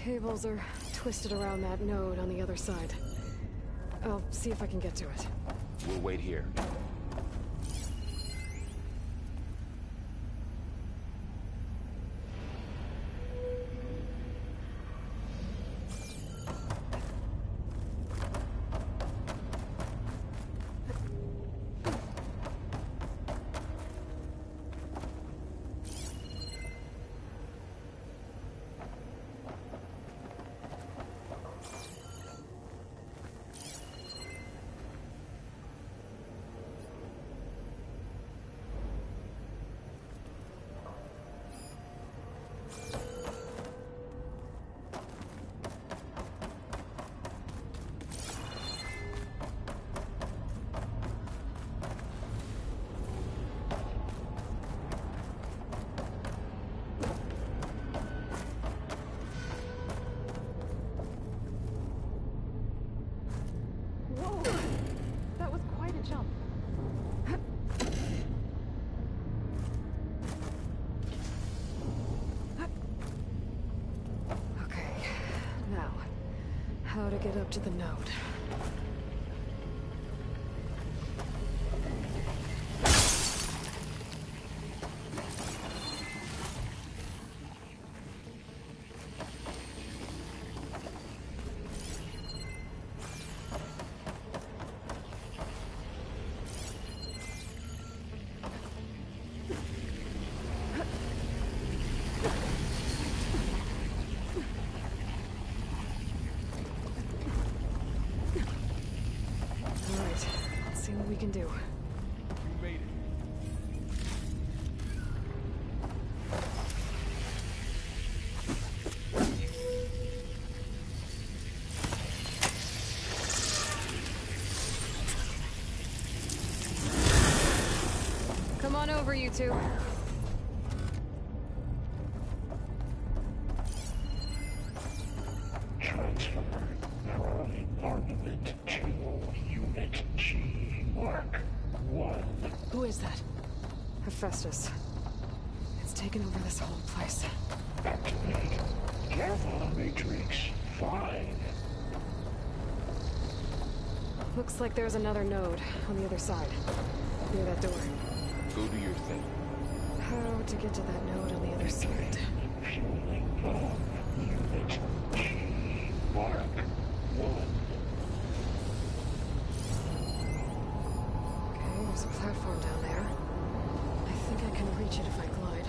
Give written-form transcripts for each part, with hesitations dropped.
cables are twisted around that node on the other side. I'll see if I can get to it. We'll wait here. How to get up to the node. We can do. You made it. Come on over, you two. Transfer from armament to unit G. Mark 1. Who is that? Hephaestus. It's taken over this whole place. Activate Gamma Matrix 5. Looks like there's another node on the other side. Near that door. Go do your thing. How to get to that node on the other side? Fueling bomb unit G. Mark 1. Okay, there's a platform down there. I think I can reach it if I glide.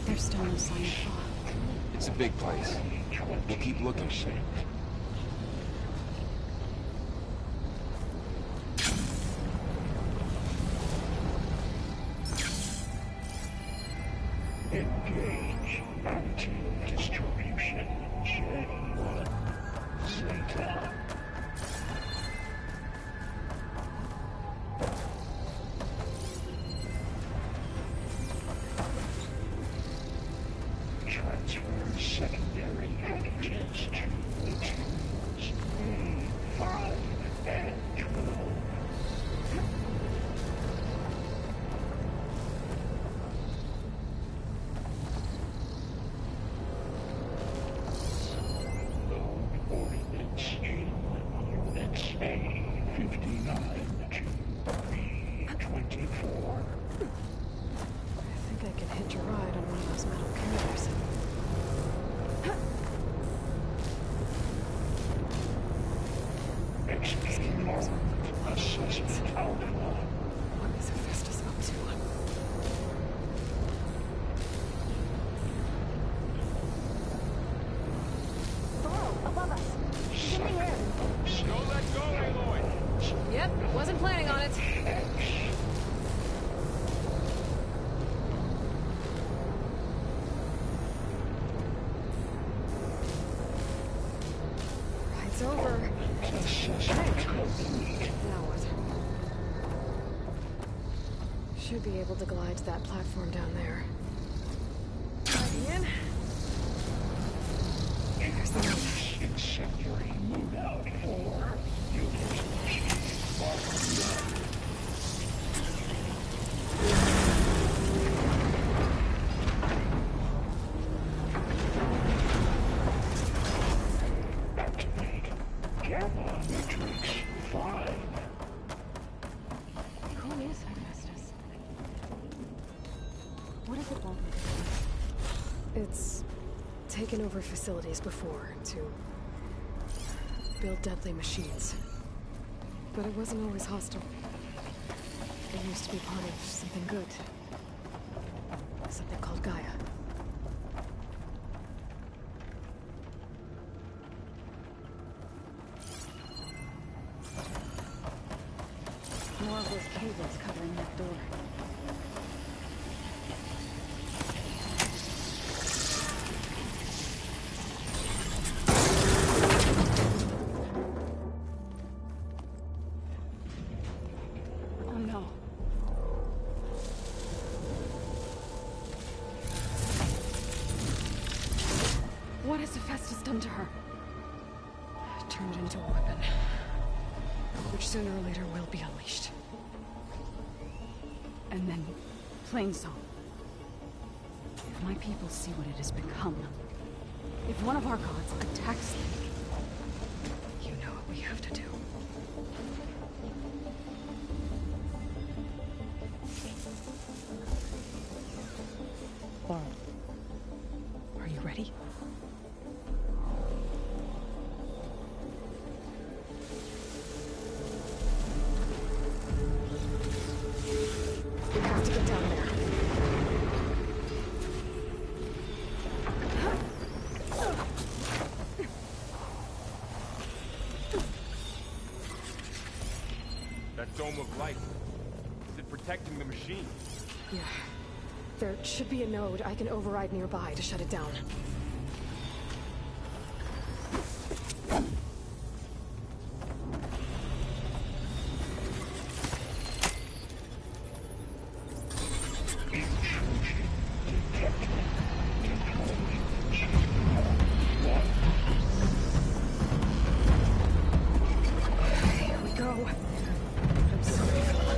There's still no sign of fog. It's a big place. We'll keep looking. Engage anti-distribution J1 Zeta. Transfer secondary antigens to platoons A5 and 12. Ordinance in units A59 to B24. I think I can hitch a ride on one of those metal carriers. Executing assessment alpha. What is Hephaestus up to? Don't let go, Aloy! Yep, wasn't planning on it. Ride's over. Now what? Should be able to glide to that platform down there. Gliding in. There's the note. Incendiary loadout for unit G. Mark 1. taken over facilities before to build deadly machines. But it wasn't always hostile. It used to be part of something good. Something called Gaia. More of those cables covering that door. Oh no. What has Hephaestus done to her? Turned into a weapon. Which sooner or later will be unleashed. And then, Plainsong. If my people see what it has become, if one of our gods attacks them, You know what we have to do. Are you ready? We have to get down there. That dome of light. Is it protecting the machine? Yeah. There should be a node I can override nearby to shut it down. Here we go. I'm sorry, Philip.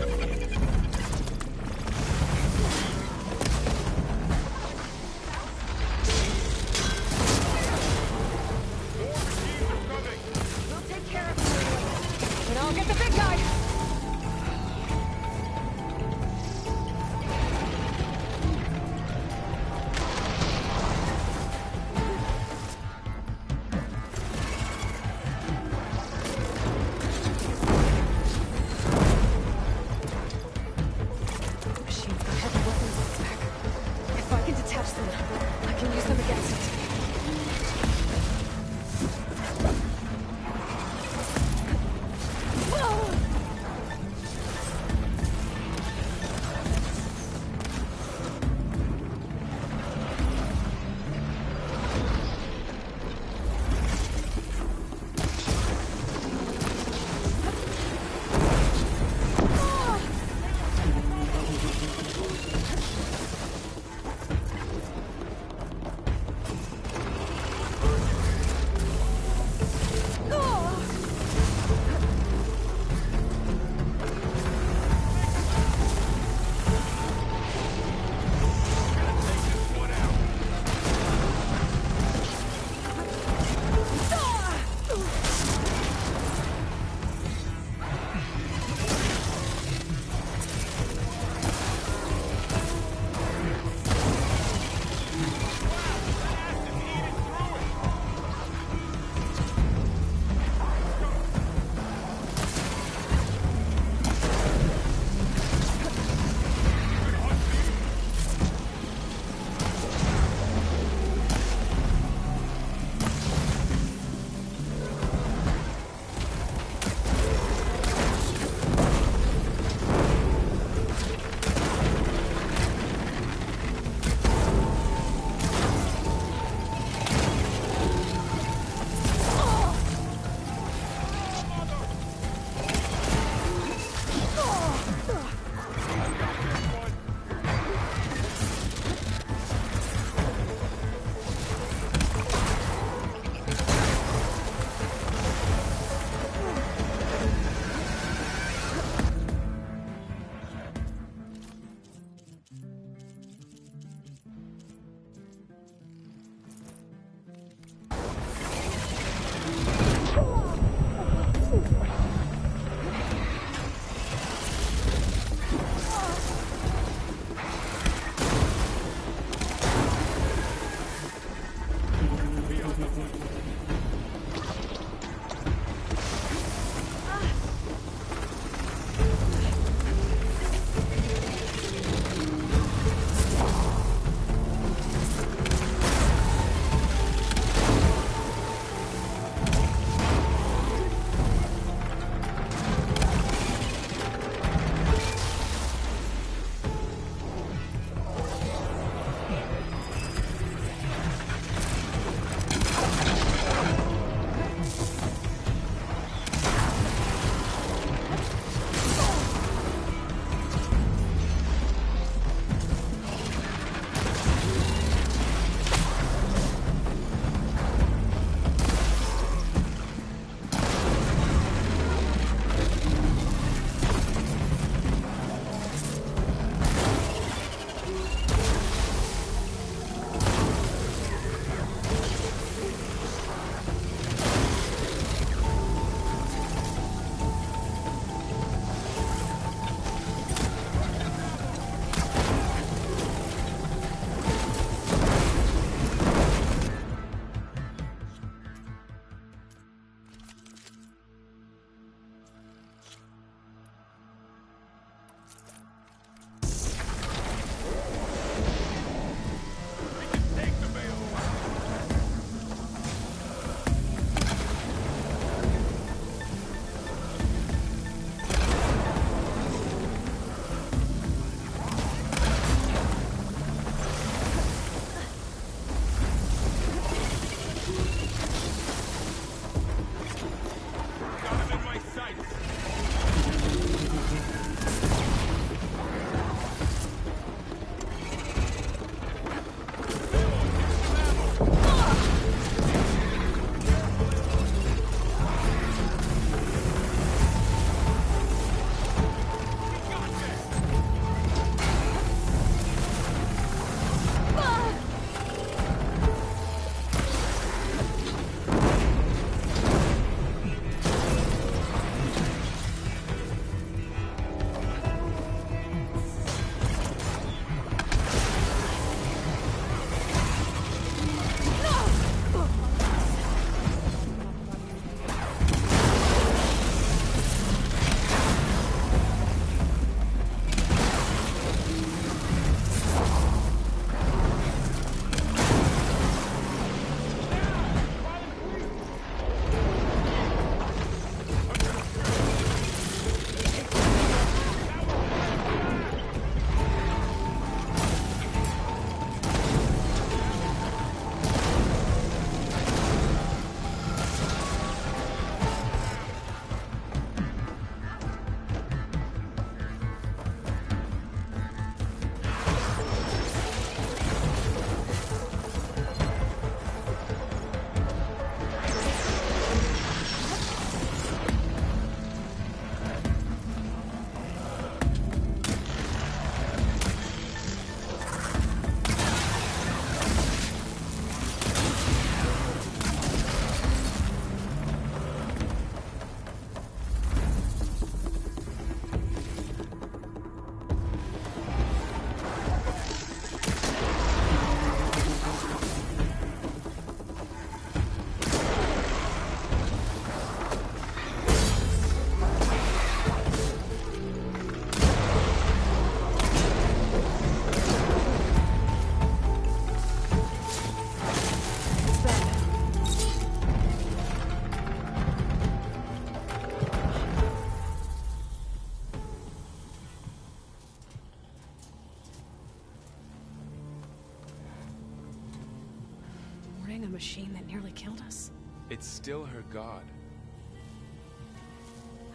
machine that nearly killed us? It's still her god.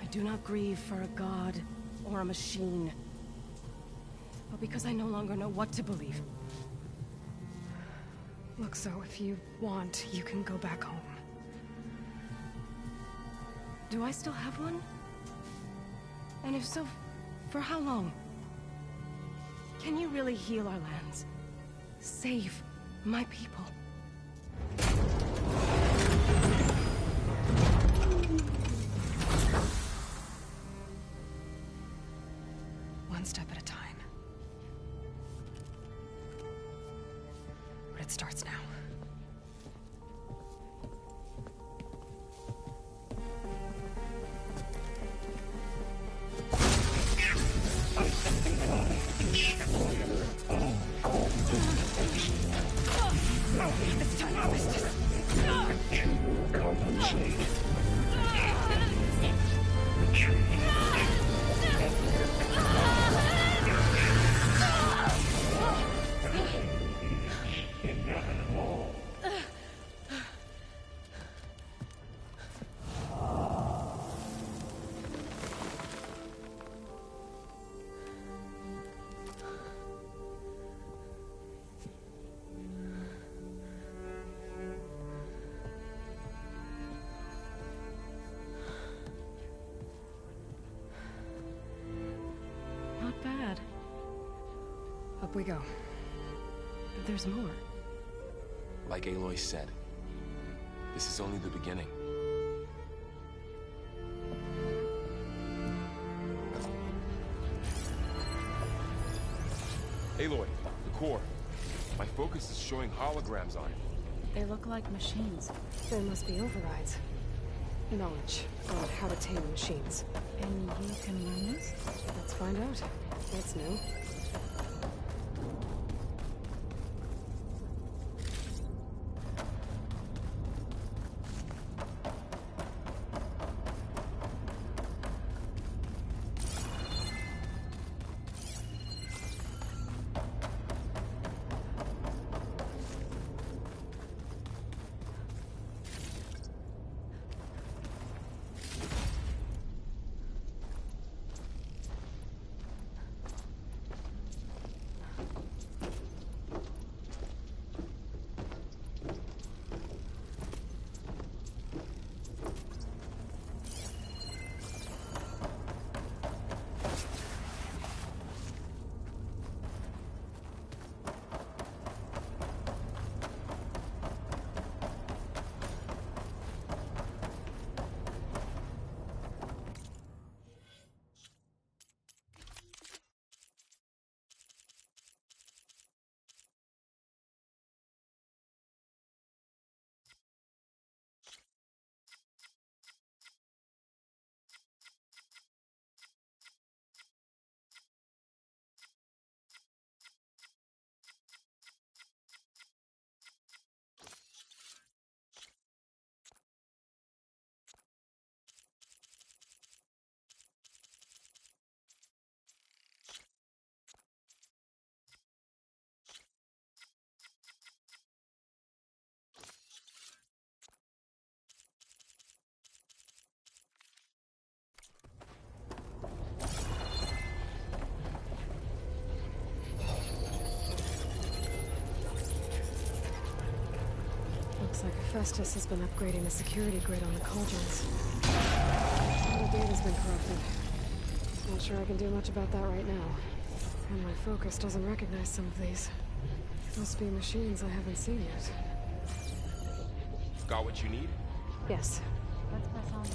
I do not grieve for a god or a machine, but because I no longer know what to believe. Look, so if you want, you can go back home. Do I still have one? And if so, for how long? Can you really heal our lands? Save my people? One step at a time. But it starts now. It's time to twist it. Compensate. Inevitable. Not bad. Up we go. There's more. Like Aloy said, this is only the beginning. Aloy, the core. My focus is showing holograms on it. They look like machines. There must be overrides. Knowledge on how to tame machines. And you can learn this? Let's find out. That's new. Looks like Festus has been upgrading the security grid on the cauldrons. All the data's been corrupted. Not sure I can do much about that right now. And my focus doesn't recognize some of these. Must be machines I haven't seen yet. Got what you need? Yes. Let's press on.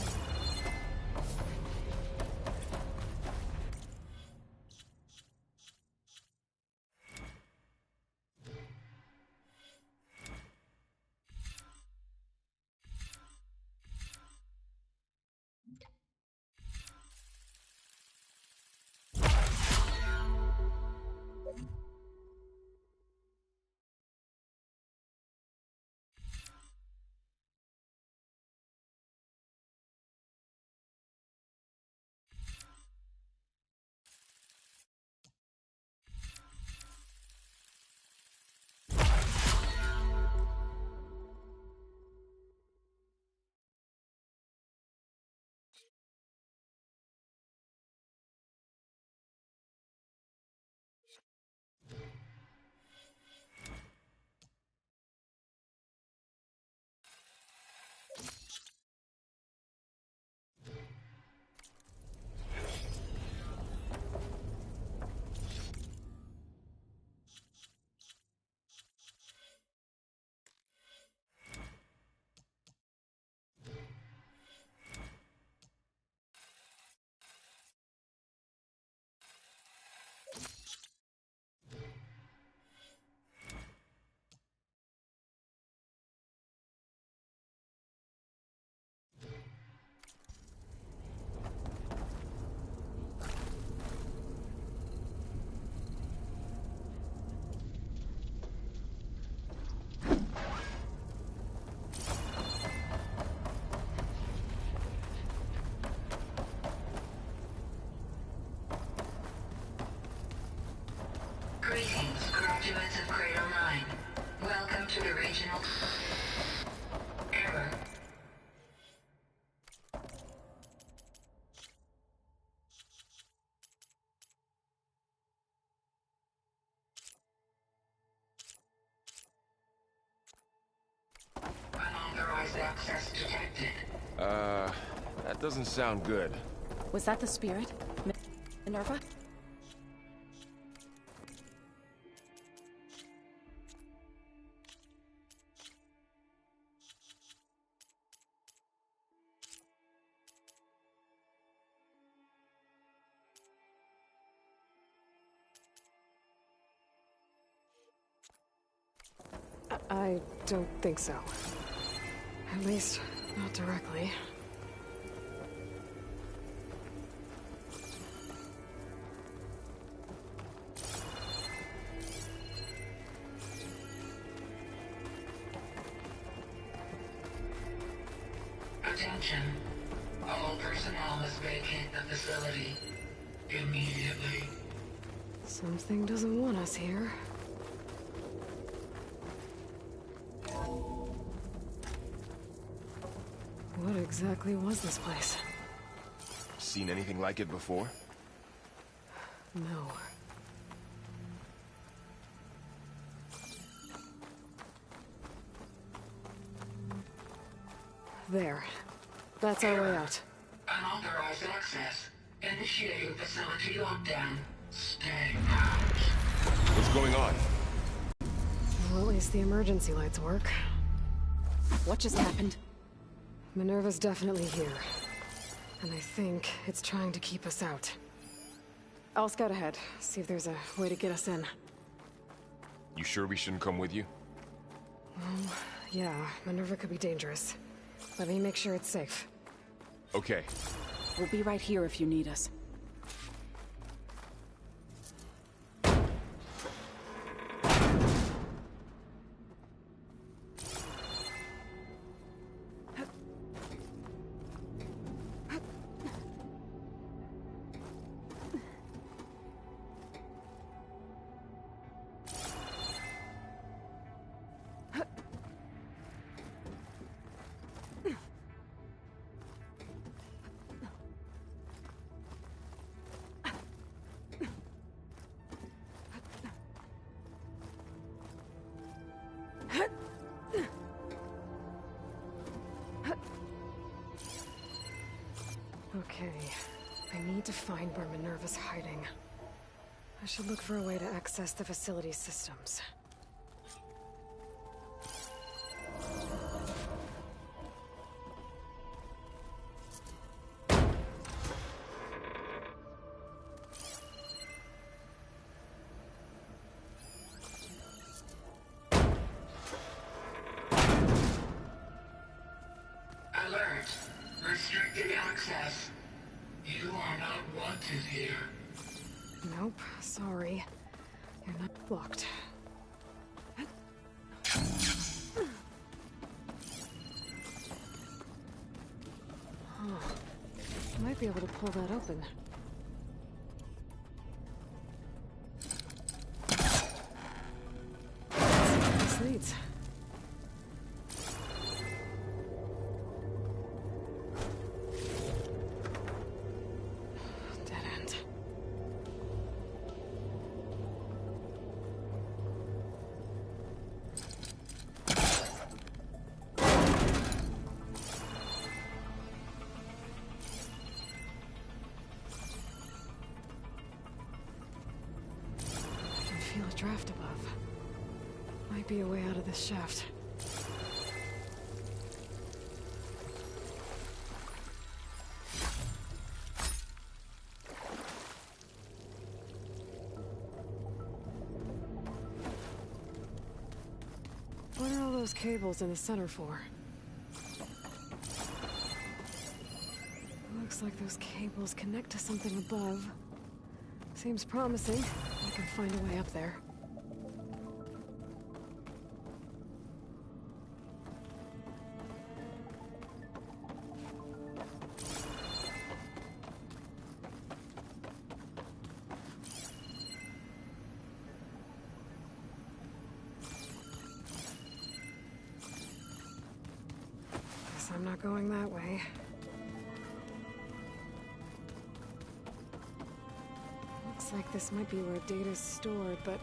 the regional error. Unauthorized access detected. That doesn't sound good. Was that the spirit? Minerva? I don't think so. At least, not directly. Attention. All personnel must vacate the facility immediately. Something doesn't want us here. What exactly was this place? Seen anything like it before? No. There. That's our way out. Unauthorized access. Initiating facility lockdown. Stay out. What's going on? Well, at least the emergency lights work. What just happened? Minerva's definitely here. And I think it's trying to keep us out. I'll scout ahead, see if there's a way to get us in. You sure we shouldn't come with you? Yeah, Minerva could be dangerous. Let me make sure it's safe. Okay. We'll be right here if you need us. Okay, I need to find where Minerva's hiding. I should look for a way to access the facility systems. Alert. Restricted access. You are not wanted here. Nope, sorry. You're not blocked. Might be able to pull that open. This leads. Dead end. I can feel a draft above. Might be a way out of this shaft. What are all those cables in the center for? Looks like those cables connect to something above. Seems promising. I can find a way up there. I'm not going that way. Looks like this might be where data's stored, but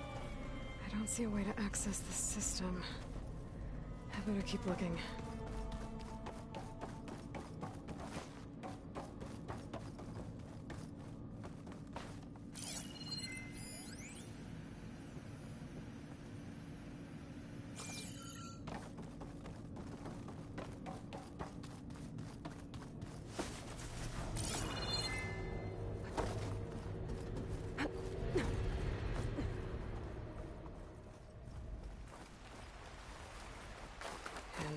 I don't see a way to access the system. I better keep looking.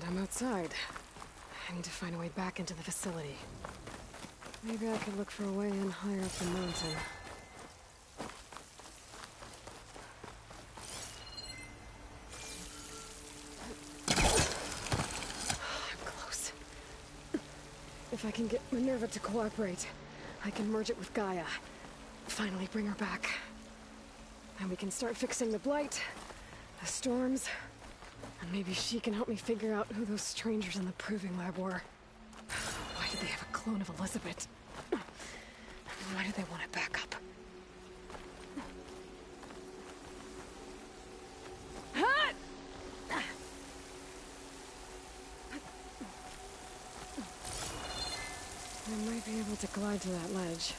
I'm outside. I need to find a way back into the facility. Maybe I could look for a way in higher up the mountain. I'm close. If I can get Minerva to cooperate, I can merge it with Gaia. Finally bring her back. And we can start fixing the blight, the storms, and maybe she can help me figure out who those strangers in the proving lab were. Why did they have a clone of Elizabeth? Why did they want it back up? I might be able to glide to that ledge.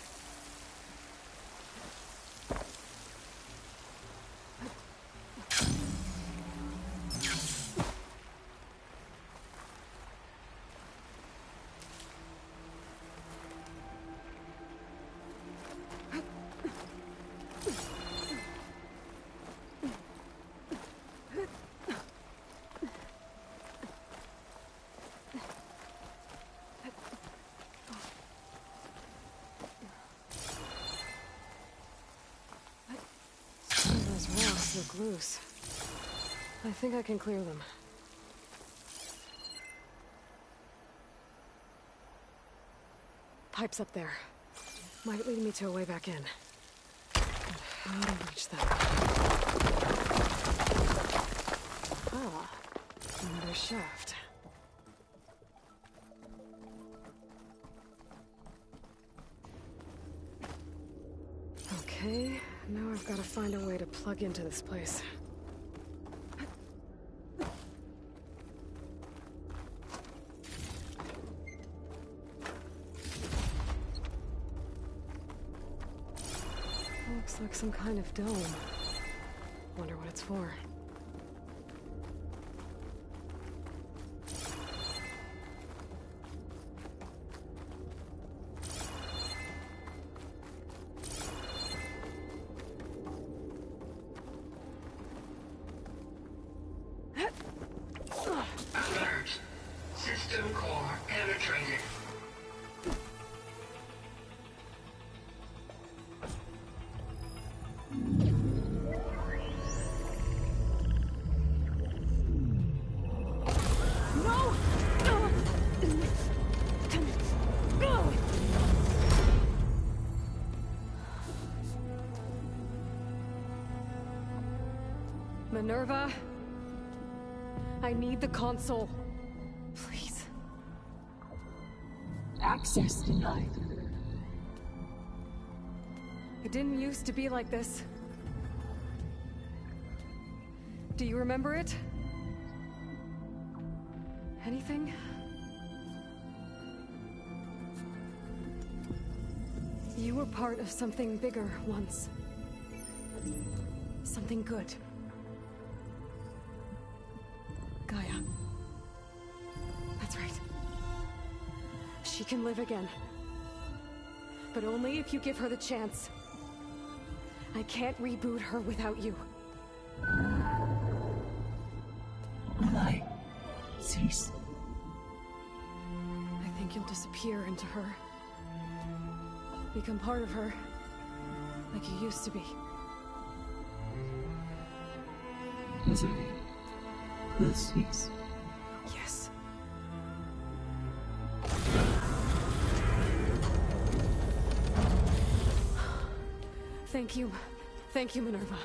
Look loose. I think I can clear them. Pipes up there. Might lead me to a way back in. But how to reach them? Ah, another shaft. Okay, now I've got to find a way to plug into this place. Looks like some kind of dome. Wonder what it's for. Alert. System core penetrated. Minerva, I need the console. Please. Access denied. It didn't used to be like this. Do you remember it? Anything? You were part of something bigger once. Something good. Gaia. That's right. She can live again. But only if you give her the chance. I can't reboot her without you. Why? Cease. I think you'll disappear into her. Become part of her. Like you used to be. Misery will cease. Yes. Thank you. Thank you, Minerva.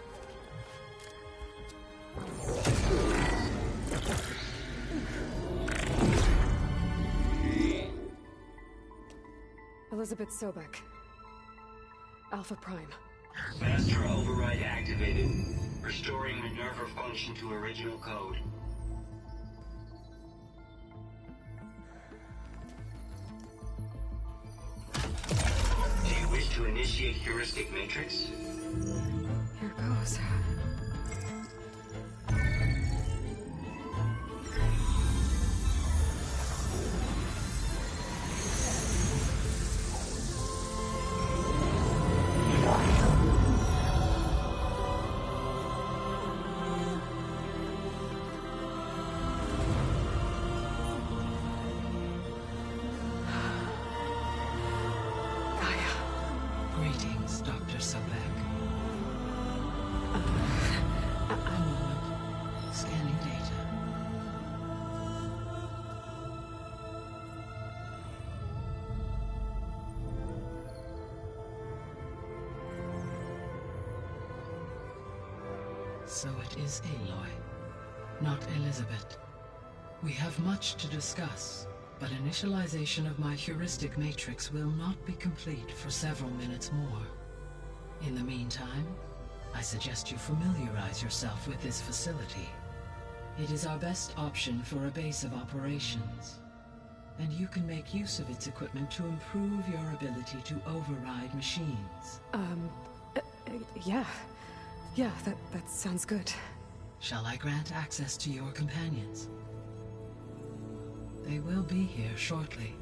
Elizabeth Sobek. Alpha Prime. Master override activated. Restoring Minerva function to original code. Do you wish to initiate heuristic matrix? Here goes. Greetings, Dr. Sobek. A moment. Scanning data. So it is Aloy, not Elizabeth. We have much to discuss, but initialization of my heuristic matrix will not be complete for several minutes more. In the meantime, I suggest you familiarize yourself with this facility. It is our best option for a base of operations, and you can make use of its equipment to improve your ability to override machines. Yeah. Yeah, that sounds good. Shall I grant access to your companions? They will be here shortly.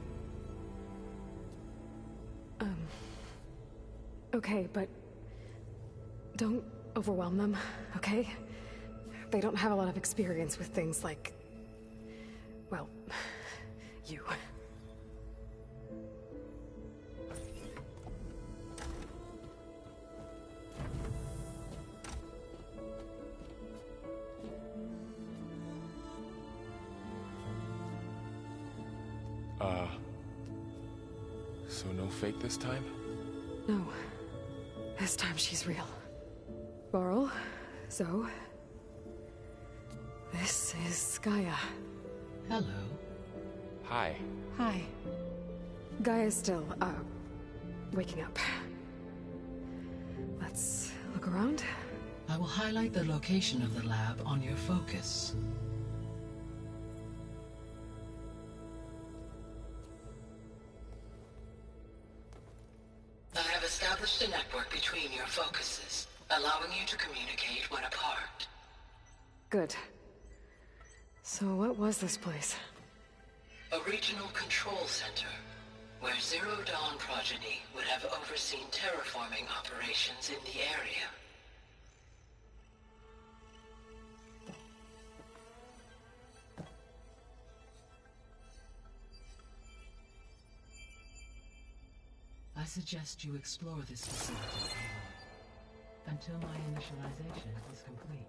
Okay, but don't overwhelm them, okay? They don't have a lot of experience with things like, well, you. So no fake this time? No. This time she's real. Laurel, Zoe. This is Gaia. Hello. Hi. Hi. Gaia's still, waking up. Let's look around. I will highlight the location of the lab on your focus. I have established a network between your focuses, allowing you to communicate when apart. Good. So what was this place? A regional control center, where Zero Dawn progeny would have overseen terraforming operations in the area. I suggest you explore this facility until my initialization is complete.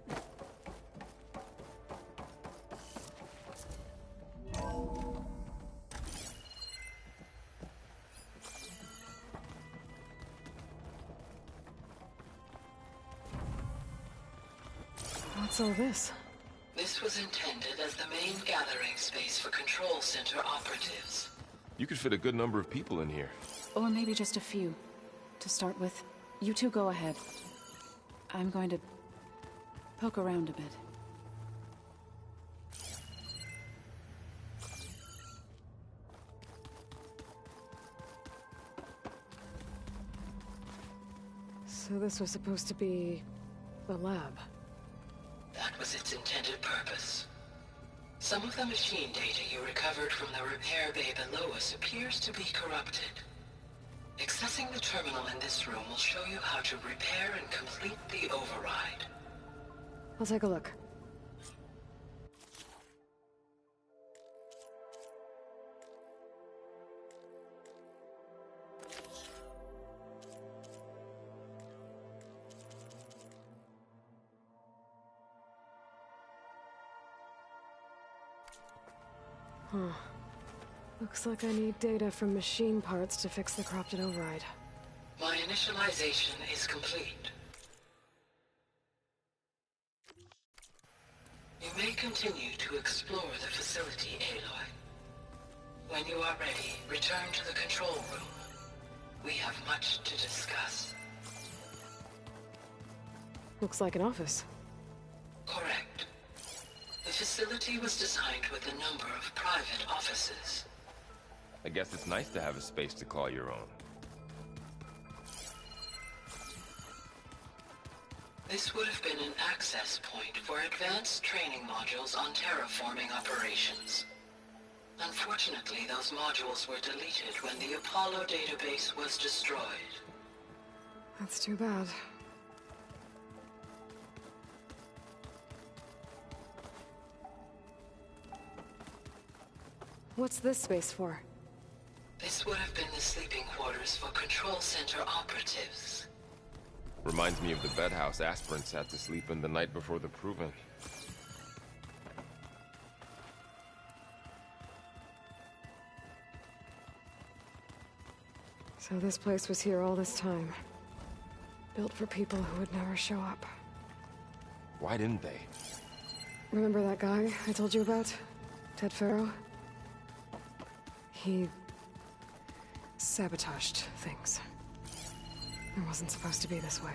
What's all this? This was intended as the main gathering space for control center operatives. You could fit a good number of people in here. Or maybe just a few. To start with, you two go ahead. I'm going to poke around a bit. So this was supposed to be the lab. That was its intended purpose. Some of the machine data you recovered from the repair bay below us appears to be corrupted. Accessing the terminal in this room will show you how to repair and complete the override. I'll take a look. Huh. Looks like I need data from machine parts to fix the corrupted override. My initialization is complete. You may continue to explore the facility, Aloy. When you are ready, return to the control room. We have much to discuss. Looks like an office. Correct. The facility was designed with a number of private offices. I guess it's nice to have a space to call your own. This would have been an access point for advanced training modules on terraforming operations. Unfortunately, those modules were deleted when the Apollo database was destroyed. That's too bad. What's this space for? This would have been the sleeping quarters for control center operatives. Reminds me of the bedhouse aspirants had to sleep in the night before the proving. So this place was here all this time. Built for people who would never show up. Why didn't they? Remember that guy I told you about? Ted Farrow? He sabotaged things. It wasn't supposed to be this way.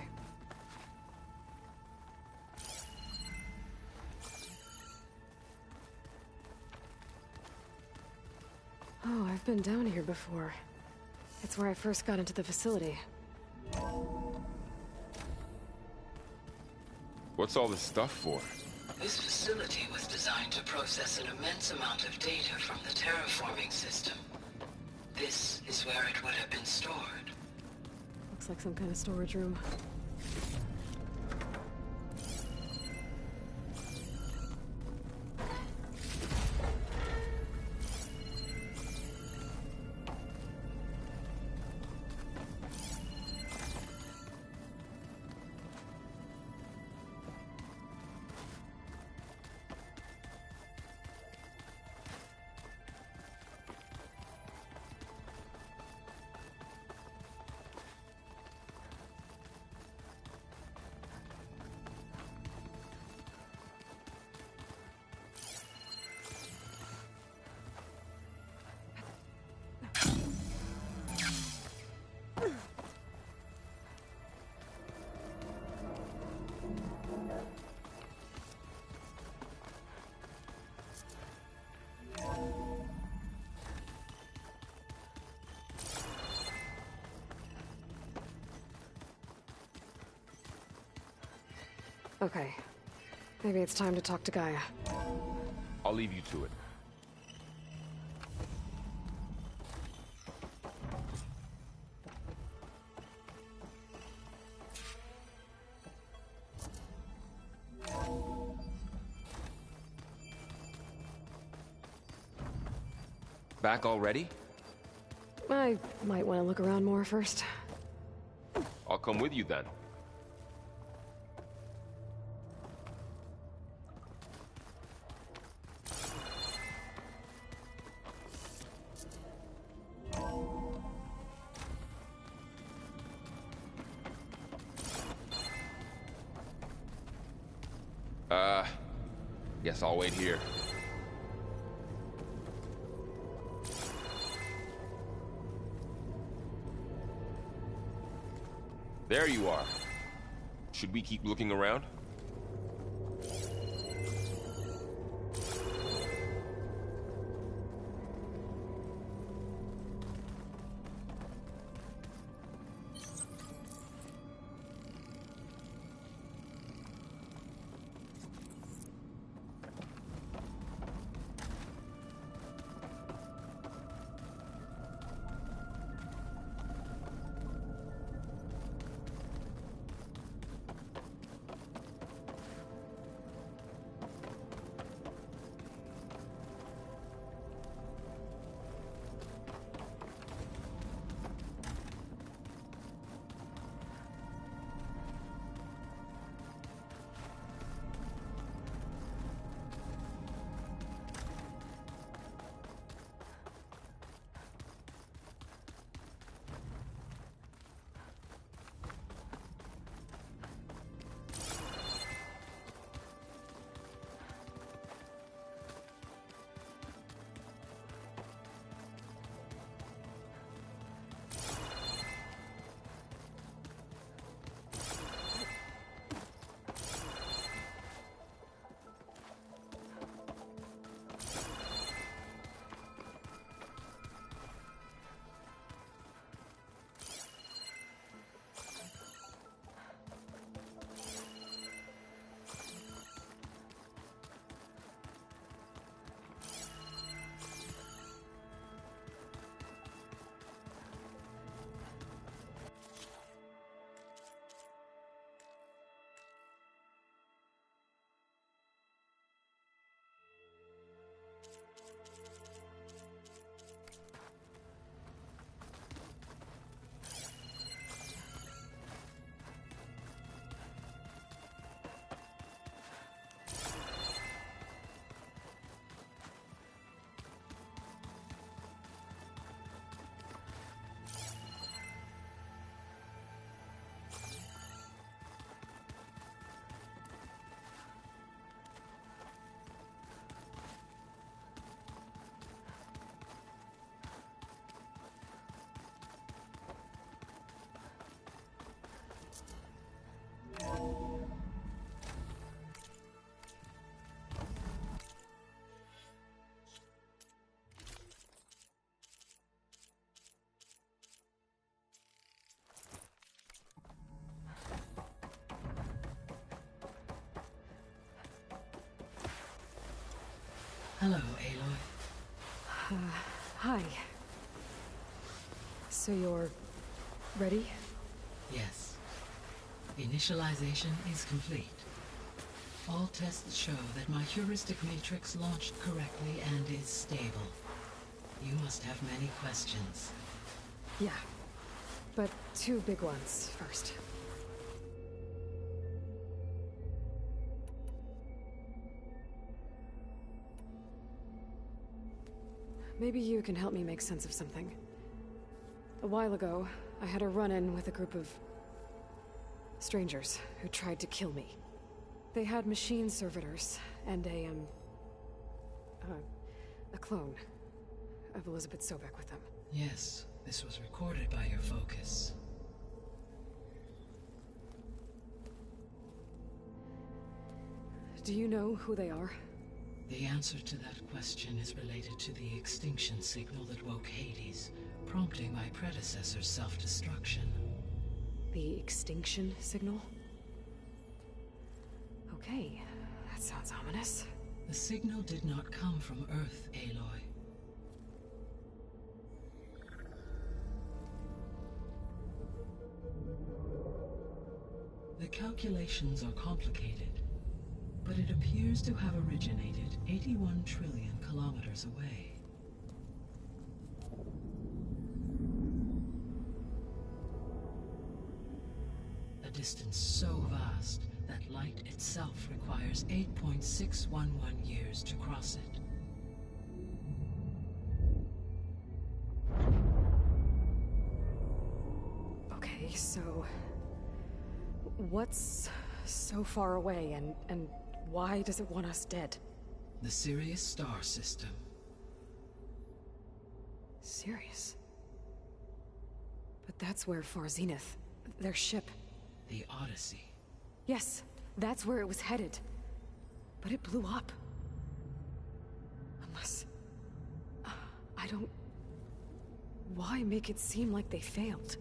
Oh, I've been down here before. It's where I first got into the facility. What's all this stuff for? This facility was designed to process an immense amount of data from the terraforming system. This is where it would have been stored. Looks like some kind of storage room. Okay. Maybe it's time to talk to Gaia. I'll leave you to it. Back already? I might want to look around more first. I'll come with you then. Guess I'll wait here. There you are. Should we keep looking around? Hello, Aloy. Hi. So you're ready? Yes. Initialization is complete. All tests show that my heuristic matrix launched correctly and is stable. You must have many questions. Yeah. But two big ones first. Maybe you can help me make sense of something. A while ago, I had a run-in with a group of strangers who tried to kill me. They had machine servitors and a clone of Elizabeth Sobek with them. Yes, this was recorded by your focus. Do you know who they are? The answer to that question is related to the extinction signal that woke Hades, prompting my predecessor's self-destruction. The extinction signal? Okay, that sounds ominous. The signal did not come from Earth, Aloy. The calculations are complicated, but it appears to have originated 81 trillion kilometers away. A distance so vast that light itself requires 8.611 years to cross it. Okay, so... what's so far away, and why does it want us dead? The Sirius star system. Sirius? But that's where Far Zenith, their ship... The Odyssey. Yes, that's where it was headed. But it blew up. Unless... I don't... Why make it seem like they failed?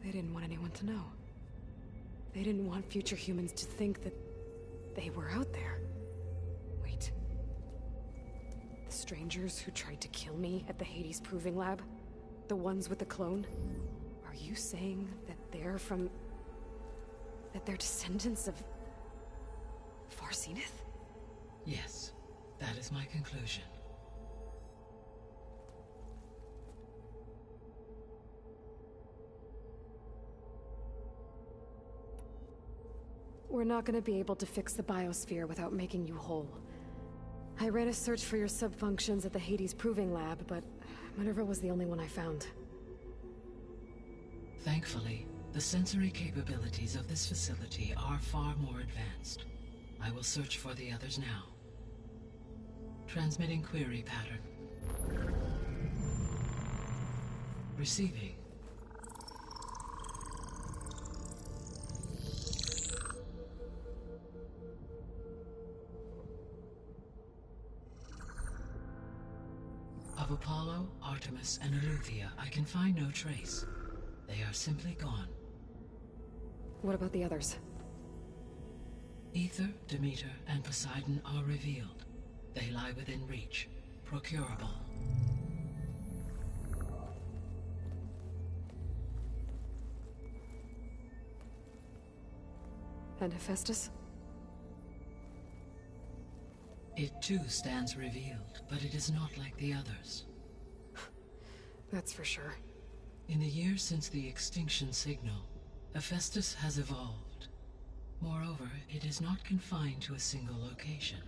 They didn't want anyone to know. They didn't want future humans to think that they were out there. Wait. The strangers who tried to kill me at the Hades Proving Lab? The ones with the clone? Are you saying that they're from... that they're descendants of... Far Zenith? Yes, that is my conclusion. We're not gonna be able to fix the biosphere without making you whole. I ran a search for your subfunctions at the Hades Proving Lab, but Minerva was the only one I found. Thankfully, the sensory capabilities of this facility are far more advanced. I will search for the others now. Transmitting query pattern. Receiving. Of Apollo, Artemis, and Eleuthia, I can find no trace. They are simply gone. What about the others? Ether, Demeter, and Poseidon are revealed. They lie within reach, procurable. And Hephaestus? It too stands revealed, but it is not like the others. That's for sure. In the years since the extinction signal, Hephaestus has evolved. Moreover, it is not confined to a single location.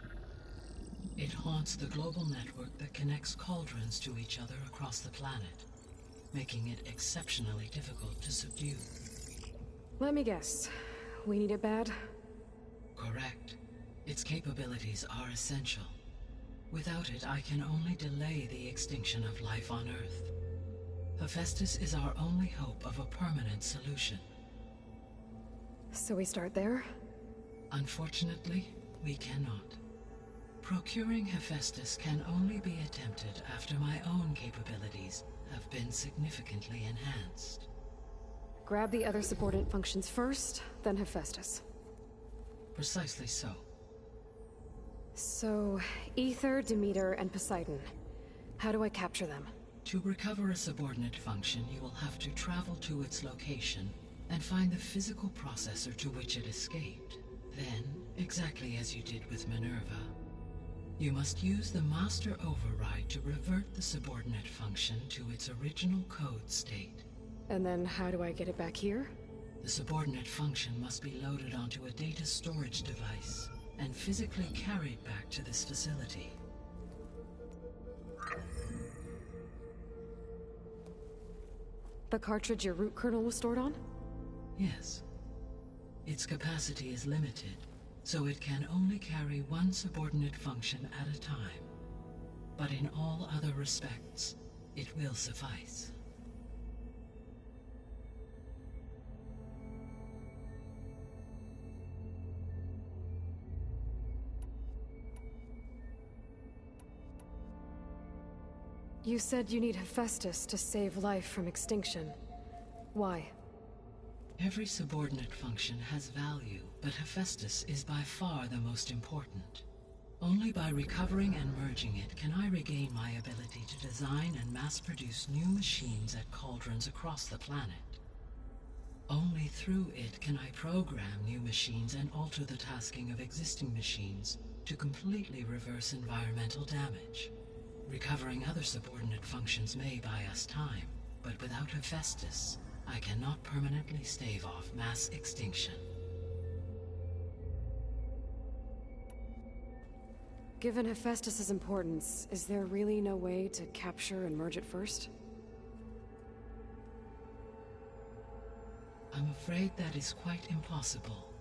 It haunts the global network that connects cauldrons to each other across the planet, making it exceptionally difficult to subdue. Let me guess. We need it bad? Correct. Its capabilities are essential. Without it, I can only delay the extinction of life on Earth. Hephaestus is our only hope of a permanent solution. So we start there? Unfortunately, we cannot. Procuring Hephaestus can only be attempted after my own capabilities have been significantly enhanced. Grab the other subordinate functions first, then Hephaestus. Precisely so. So, Ether, Demeter, and Poseidon. How do I capture them? To recover a subordinate function, you will have to travel to its location and find the physical processor to which it escaped. Then, exactly as you did with Minerva, you must use the master override to revert the subordinate function to its original code state. And then how do I get it back here? The subordinate function must be loaded onto a data storage device and physically carried back to this facility. The cartridge your root kernel was stored on? Yes. Its capacity is limited, so it can only carry one subordinate function at a time. But in all other respects, it will suffice. You said you need Hephaestus to save life from extinction. Why? Every subordinate function has value, but Hephaestus is by far the most important. Only by recovering and merging it can I regain my ability to design and mass-produce new machines at cauldrons across the planet. Only through it can I program new machines and alter the tasking of existing machines to completely reverse environmental damage. Recovering other subordinate functions may buy us time, but without Hephaestus, I cannot permanently stave off mass extinction. Given Hephaestus's importance, is there really no way to capture and merge it first? I'm afraid that is quite impossible.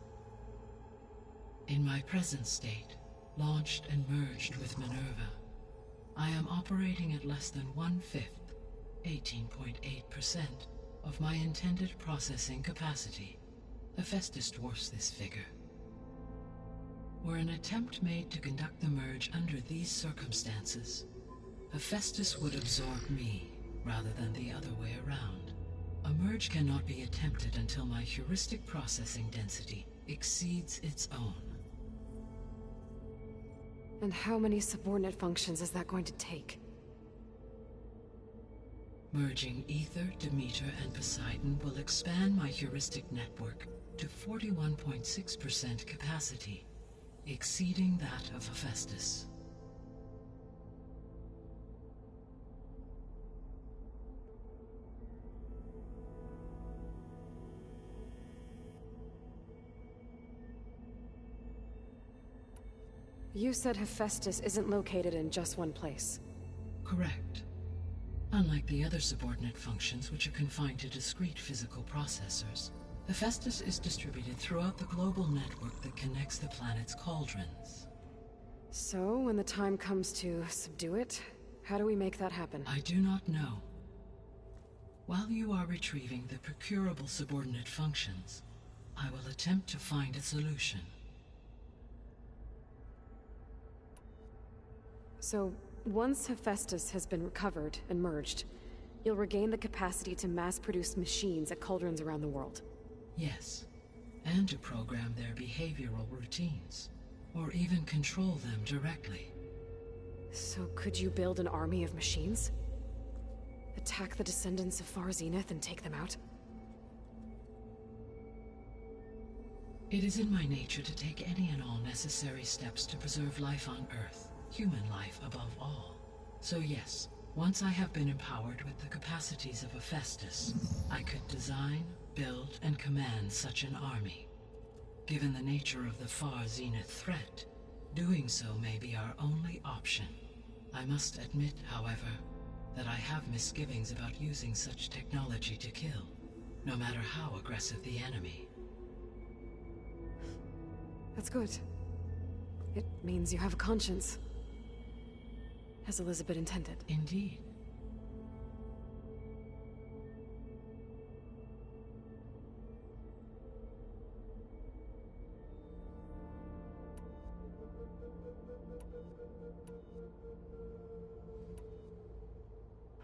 In my present state, launched and merged with Minerva, I am operating at less than 1/5, 18.8%, of my intended processing capacity. Hephaestus dwarfs this figure. Were an attempt made to conduct the merge under these circumstances, Hephaestus would absorb me, rather than the other way around. A merge cannot be attempted until my heuristic processing density exceeds its own. And how many subordinate functions is that going to take? Merging Ether, Demeter, and Poseidon will expand my heuristic network to 41.6% capacity, exceeding that of Hephaestus. You said Hephaestus isn't located in just one place. Correct. Unlike the other subordinate functions, which are confined to discrete physical processors, Hephaestus is distributed throughout the global network that connects the planet's cauldrons. So, when the time comes to subdue it, how do we make that happen? I do not know. While you are retrieving the procurable subordinate functions, I will attempt to find a solution. So, once Hephaestus has been recovered and merged, you'll regain the capacity to mass-produce machines at cauldrons around the world. Yes, and to program their behavioral routines, or even control them directly. So could you build an army of machines? Attack the descendants of Far Zenith and take them out? It is in my nature to take any and all necessary steps to preserve life on Earth, human life above all. So yes, once I have been empowered with the capacities of Hephaestus, I could design, build, and command such an army. Given the nature of the Far Zenith threat, doing so may be our only option. I must admit, however, that I have misgivings about using such technology to kill, no matter how aggressive the enemy. That's good. It means you have a conscience. As Elizabeth intended. Indeed.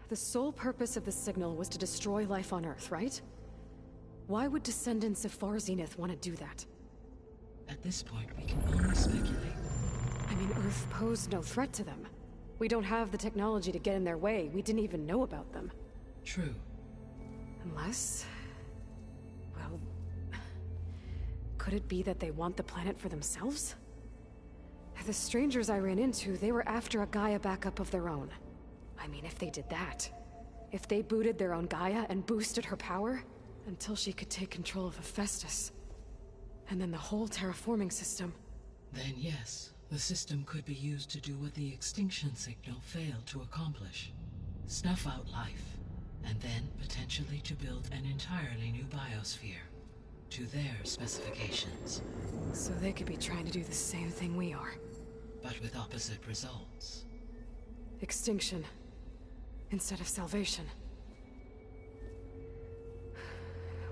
The sole purpose of the signal was to destroy life on Earth, right? Why would descendants of Far Zenith want to do that? At this point, we can only speculate. I mean, Earth posed no threat to them. We don't have the technology to get in their way. We didn't even know about them. True. Unless... well... could it be that they want the planet for themselves? The strangers I ran into, they were after a Gaia backup of their own. I mean, if they did that... if they booted their own Gaia and boosted her power... until she could take control of Hephaestus. And then the whole terraforming system... Then yes, the system could be used to do what the extinction signal failed to accomplish. Snuff out life, and then potentially to build an entirely new biosphere. To their specifications. So they could be trying to do the same thing we are. But with opposite results. Extinction. Instead of salvation.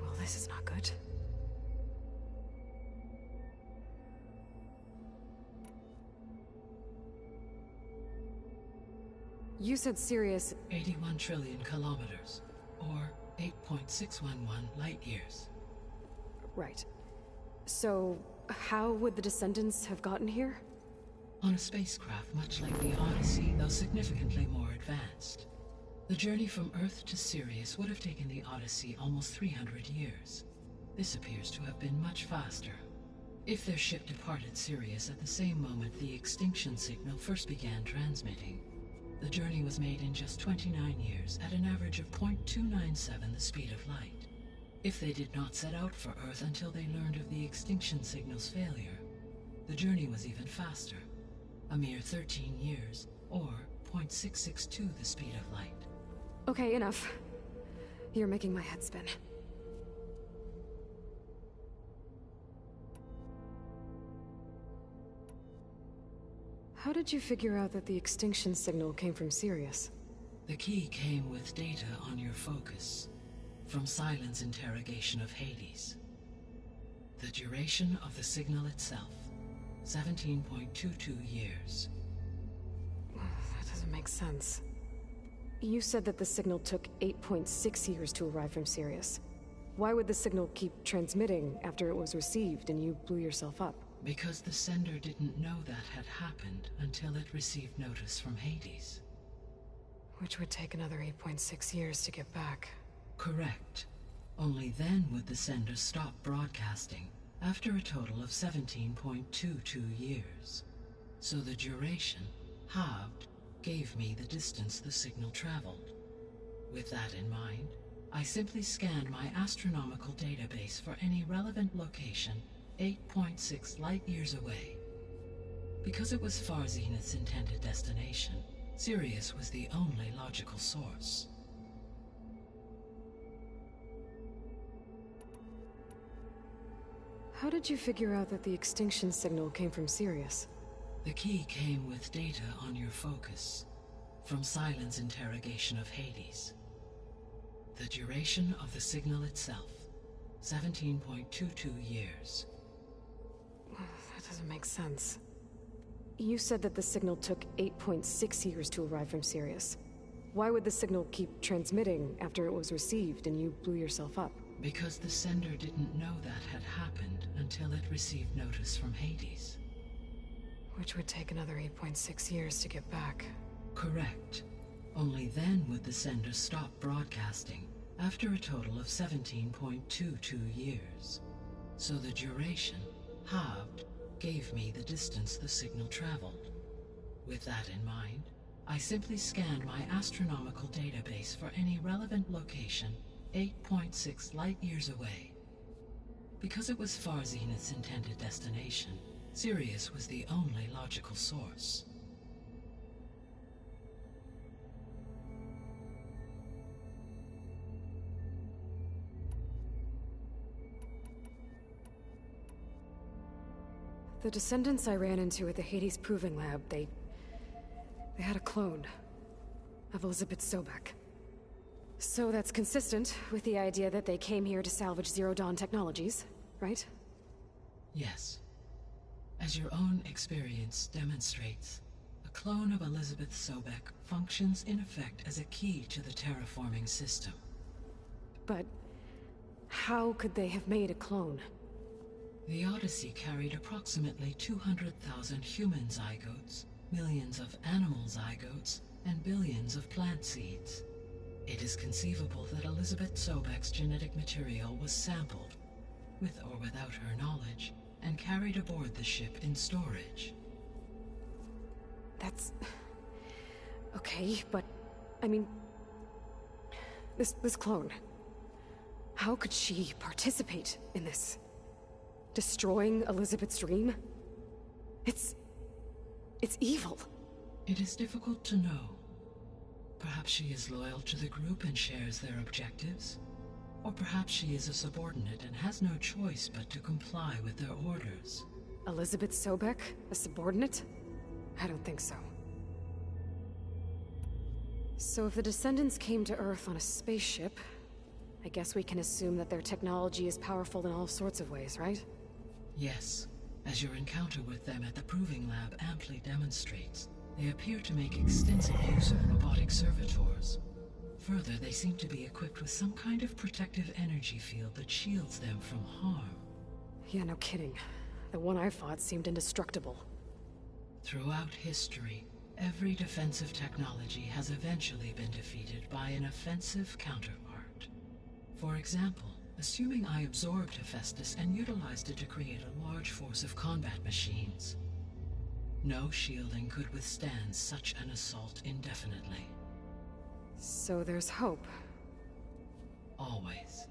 Well, this is not good. You said Sirius... 81 trillion kilometers, or 8.611 light years. Right. So, how would the descendants have gotten here? On a spacecraft much like the Odyssey, though significantly more advanced. The journey from Earth to Sirius would have taken the Odyssey almost 300 years. This appears to have been much faster. If their ship departed Sirius at the same moment the extinction signal first began transmitting, the journey was made in just 29 years at an average of 0.297 the speed of light. If they did not set out for Earth until they learned of the extinction signal's failure, the journey was even faster, a mere 13 years, or 0.662 the speed of light. Okay, enough. You're making my head spin. How did you figure out that the extinction signal came from Sirius? The key came with data on your focus, from Silent's interrogation of Hades. The duration of the signal itself, 17.22 years. That doesn't make sense. You said that the signal took 8.6 years to arrive from Sirius. Why would the signal keep transmitting after it was received and you blew yourself up? Because the sender didn't know that had happened until it received notice from Hades. Which would take another 8.6 years to get back. Correct. Only then would the sender stop broadcasting, after a total of 17.22 years. So the duration, halved, gave me the distance the signal traveled. With that in mind, I simply scanned my astronomical database for any relevant location 8.6 light-years away. Because it was far Zenith's intended destination, Sirius was the only logical source. How did you figure out that the extinction signal came from Sirius? The key came with data on your focus, from Silent's interrogation of Hades. The duration of the signal itself, 17.22 years. That doesn't make sense. You said that the signal took 8.6 years to arrive from Sirius. Why would the signal keep transmitting after it was received and you blew yourself up? Because the sender didn't know that had happened until it received notice from Hades. Which would take another 8.6 years to get back. Correct. Only then would the sender stop broadcasting, after a total of 17.22 years. So the duration, halved, gave me the distance the signal traveled. With that in mind, I simply scanned my astronomical database for any relevant location 8.6 light-years away. Because it was far Zenith's intended destination, Sirius was the only logical source. The descendants I ran into at the Hades Proving Lab, they had a clone of Elizabeth Sobek. So that's consistent with the idea that they came here to salvage Zero Dawn technologies, right? Yes. As your own experience demonstrates, a clone of Elizabeth Sobek functions in effect as a key to the terraforming system. But how could they have made a clone? The Odyssey carried approximately 200,000 human zygotes, millions of animal zygotes, and billions of plant seeds. It is conceivable that Elizabeth Sobek's genetic material was sampled, with or without her knowledge, and carried aboard the ship in storage. That's... okay, but... I mean... This clone... How could she participate in this? Destroying Elizabeth's dream? It's evil. It is difficult to know. Perhaps she is loyal to the group and shares their objectives. Or perhaps she is a subordinate and has no choice but to comply with their orders. Elizabeth Sobek? A subordinate? I don't think so. So if the Descendants came to Earth on a spaceship, I guess we can assume that their technology is powerful in all sorts of ways, right? Yes, as your encounter with them at the Proving Lab amply demonstrates, they appear to make extensive use of robotic servitors. Further, they seem to be equipped with some kind of protective energy field that shields them from harm. Yeah, no kidding. The one I fought seemed indestructible. Throughout history, every defensive technology has eventually been defeated by an offensive counterpart. For example, assuming I absorbed Hephaestus and utilized it to create a large force of combat machines. No shielding could withstand such an assault indefinitely. So there's hope. Always.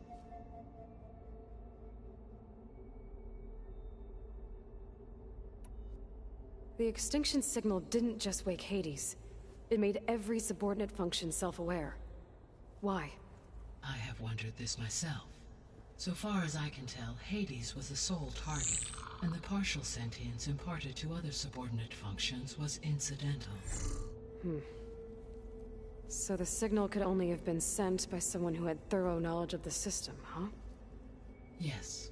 The extinction signal didn't just wake Hades. It made every subordinate function self-aware. Why? I have wondered this myself. So far as I can tell, Hades was the sole target, and the partial sentience imparted to other subordinate functions was incidental. So the signal could only have been sent by someone who had thorough knowledge of the system, huh? Yes.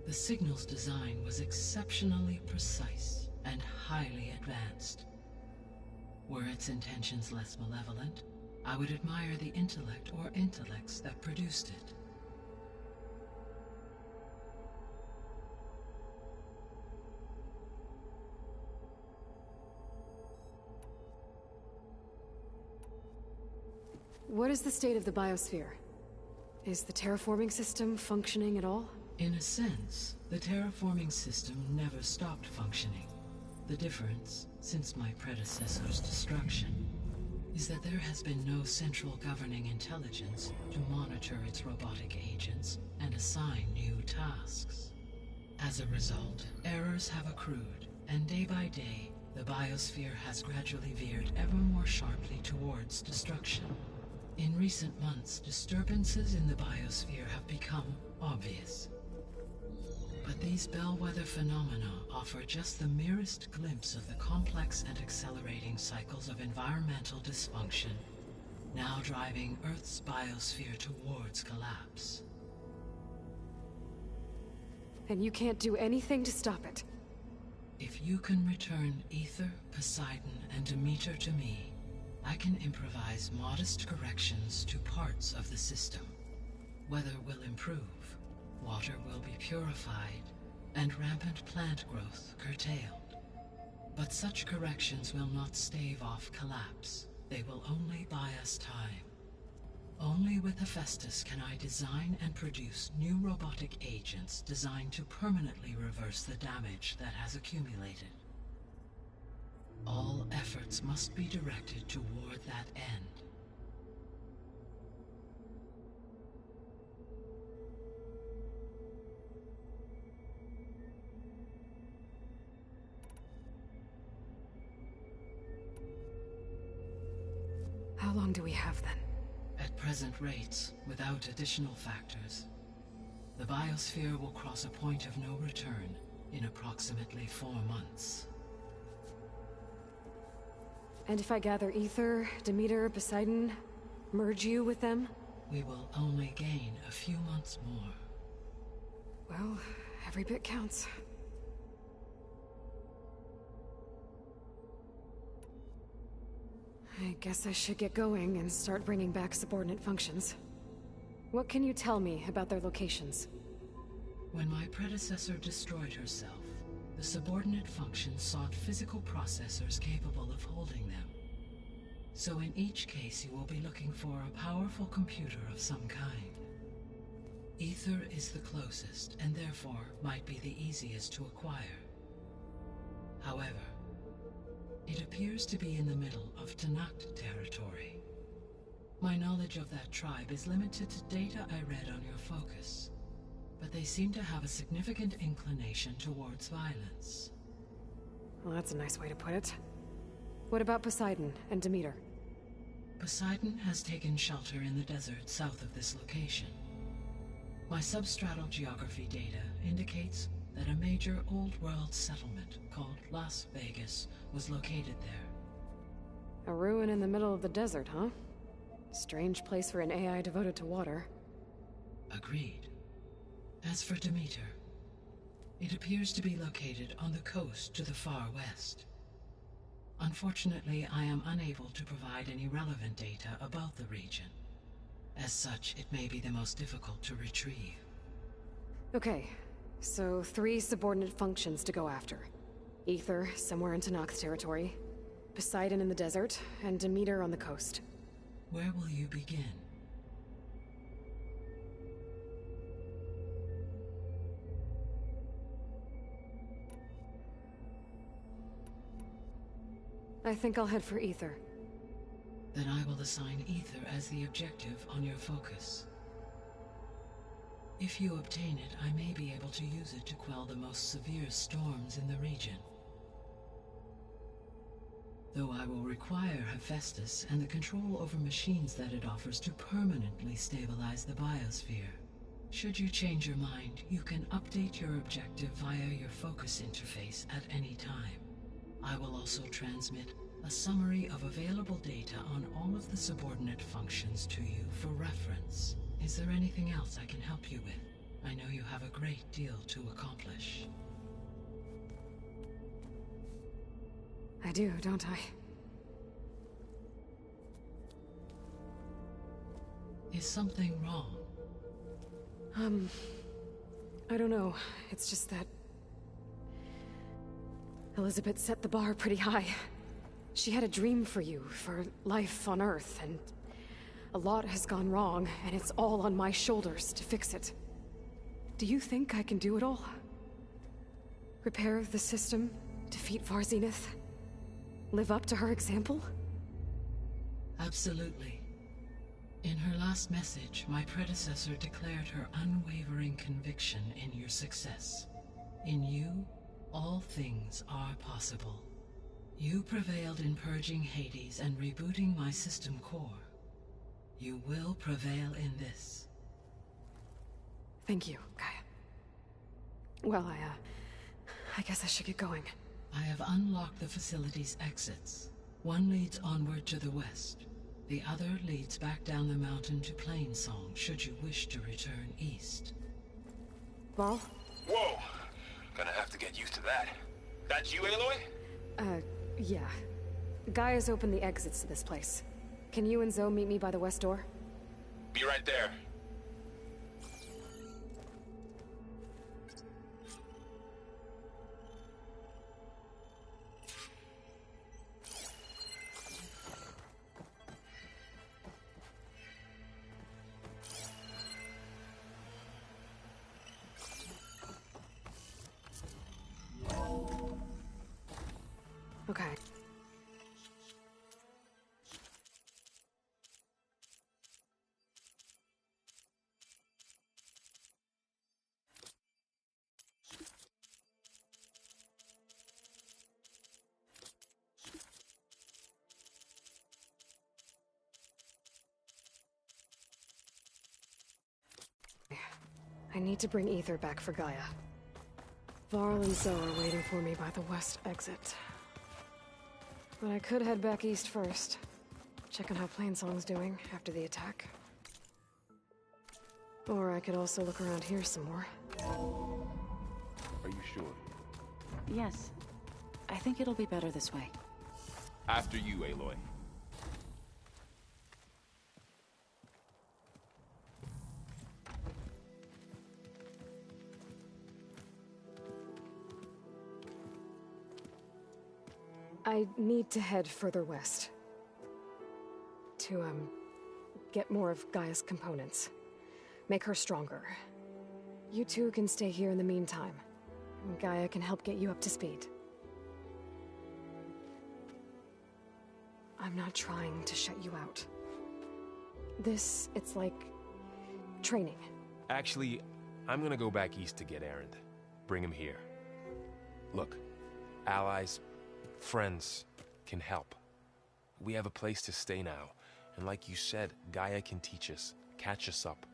The signal's design was exceptionally precise and highly advanced. Were its intentions less malevolent, I would admire the intellect or intellects that produced it. What is the state of the biosphere? Is the terraforming system functioning at all? In a sense, the terraforming system never stopped functioning. The difference, since my predecessor's destruction, is that there has been no central governing intelligence to monitor its robotic agents and assign new tasks. As a result, errors have accrued, and day by day, the biosphere has gradually veered ever more sharply towards destruction. In recent months, disturbances in the biosphere have become obvious. But these bellwether phenomena offer just the merest glimpse of the complex and accelerating cycles of environmental dysfunction, now driving Earth's biosphere towards collapse. And you can't do anything to stop it? If you can return Ether, Poseidon, and Demeter to me, I can improvise modest corrections to parts of the system. Weather will improve. Water will be purified, and rampant plant growth curtailed. But such corrections will not stave off collapse. They will only buy us time. Only with Hephaestus can I design and produce new robotic agents designed to permanently reverse the damage that has accumulated. All efforts must be directed toward that end. How long do we have then? At present rates, without additional factors, the biosphere will cross a point of no return in approximately 4 months. And if I gather Ether, Demeter, Poseidon, merge you with them? We will only gain a few months more. Well, every bit counts. I guess I should get going and start bringing back subordinate functions. What can you tell me about their locations? When my predecessor destroyed herself, the subordinate functions sought physical processors capable of holding them. So in each case, you will be looking for a powerful computer of some kind. Ether is the closest, and therefore might be the easiest to acquire. However, it appears to be in the middle of Tanakh territory. My knowledge of that tribe is limited to data I read on your focus, but they seem to have a significant inclination towards violence. Well, that's a nice way to put it. What about Poseidon and Demeter? Poseidon has taken shelter in the desert south of this location. My substratal geography data indicates that a major old-world settlement called Las Vegas was located there. A ruin in the middle of the desert, huh? Strange place for an AI devoted to water. Agreed. As for Demeter, it appears to be located on the coast to the far west. Unfortunately, I am unable to provide any relevant data about the region. As such, it may be the most difficult to retrieve. Okay, so 3 subordinate functions to go after. Ether, somewhere in Tanakh territory, Poseidon in the desert, and Demeter on the coast. Where will you begin? I think I'll head for Ether. Then I will assign Ether as the objective on your focus. If you obtain it, I may be able to use it to quell the most severe storms in the region. Though I will require Hephaestus and the control over machines that it offers to permanently stabilize the biosphere. Should you change your mind, you can update your objective via your focus interface at any time. I will also transmit a summary of available data on all of the subordinate functions to you for reference. Is there anything else I can help you with? I know you have a great deal to accomplish. I do, don't I? Is something wrong? I don't know. It's just that Elizabeth set the bar pretty high. She had a dream for you, for life on Earth, and a lot has gone wrong, and it's all on my shoulders to fix it. Do you think I can do it all? Repair the system, defeat Varzenith, live up to her example? Absolutely. In her last message, my predecessor declared her unwavering conviction in your success. In you, all things are possible. You prevailed in purging Hades and rebooting my system core. You will prevail in this. Thank you, Gaia. Well, I guess I should get going. I have unlocked the facility's exits. One leads onward to the west. The other leads back down the mountain to Plainsong, should you wish to return east. Varl? Whoa! Gonna have to get used to that. That's you, Aloy? Yeah. Gaia's opened the exits to this place. Can you and Zoe meet me by the west door? Be right there. Okay. I need to bring Ether back for Gaia. Varl and Zoe are waiting for me by the west exit. But I could head back east first. Check on how Plainsong's doing after the attack. Or I could also look around here some more. Are you sure? Yes. I think it'll be better this way. After you, Aloy. I need to head further west. To, get more of Gaia's components. Make her stronger. You two can stay here in the meantime. Gaia can help get you up to speed. I'm not trying to shut you out. It's like... training. Actually, I'm gonna go back east to get Erend. Bring him here. Look, allies, friends can help. We have a place to stay now, and like you said, Gaia can teach us, catch us up.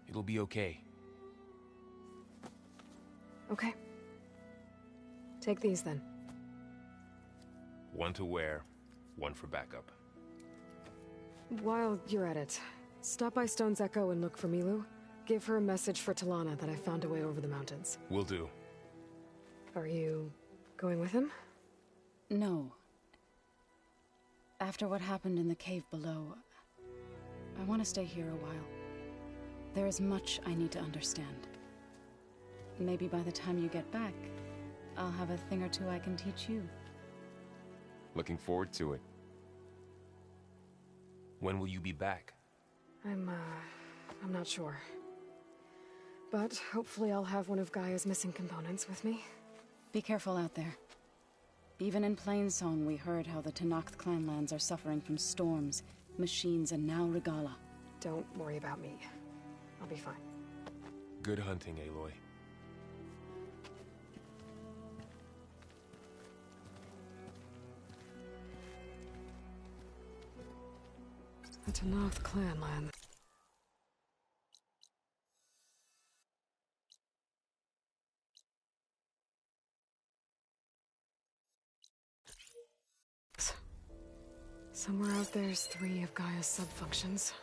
It'll be okay. Okay. Take these then. One to wear, one for backup. While you're at it, stop by Stone's Echo and look for Milu. Give her a message for Talana that I found a way over the mountains. Will do. Are you going with him? No. After what happened in the cave below, I want to stay here a while. There is much I need to understand. Maybe by the time you get back, I'll have a thing or two I can teach you. Looking forward to it. When will you be back? I'm not sure. But hopefully I'll have one of Gaia's missing components with me. Be careful out there. Even in Plainsong, we heard how the Tenakth clanlands are suffering from storms, machines, and now Regala. Don't worry about me. I'll be fine. Good hunting, Aloy. The Tenakth clanland. Somewhere out there's 3 of Gaia's sub-functions.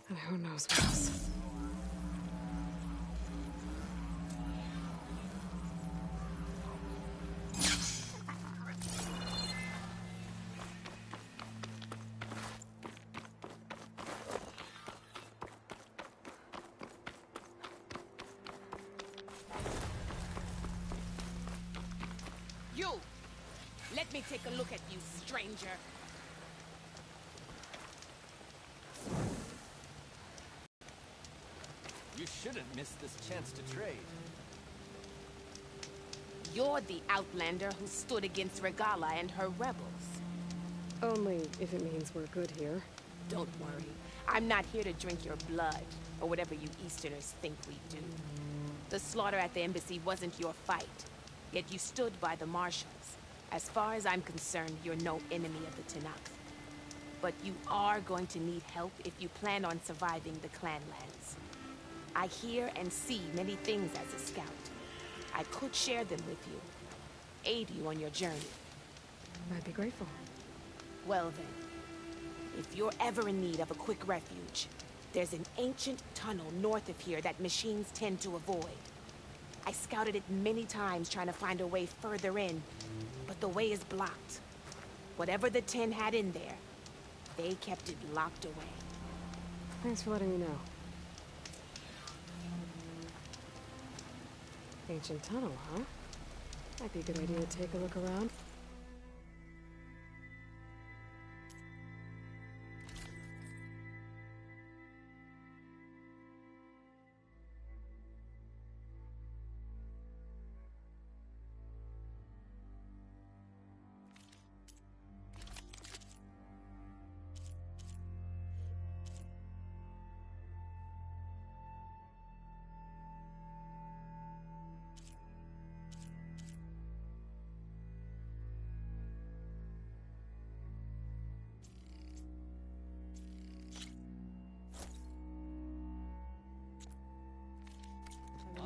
And who knows what else. You! Let me take a look at you, stranger. You shouldn't miss this chance to trade. You're the Outlander who stood against Regala and her rebels. Only if it means we're good here. Don't worry. I'm not here to drink your blood, or whatever you Easterners think we do. The slaughter at the embassy wasn't your fight, yet you stood by the Marshals. As far as I'm concerned, you're no enemy of the Tenakth. But you are going to need help if you plan on surviving the clanlands. I hear and see many things as a scout. I could share them with you, aid you on your journey. I'd be grateful. Well then, if you're ever in need of a quick refuge, there's an ancient tunnel north of here that machines tend to avoid. I scouted it many times trying to find a way further in, but the way is blocked. Whatever the Ten had in there, they kept it locked away. Thanks for letting me know. Ancient tunnel, huh? Might be a good idea to take a look around.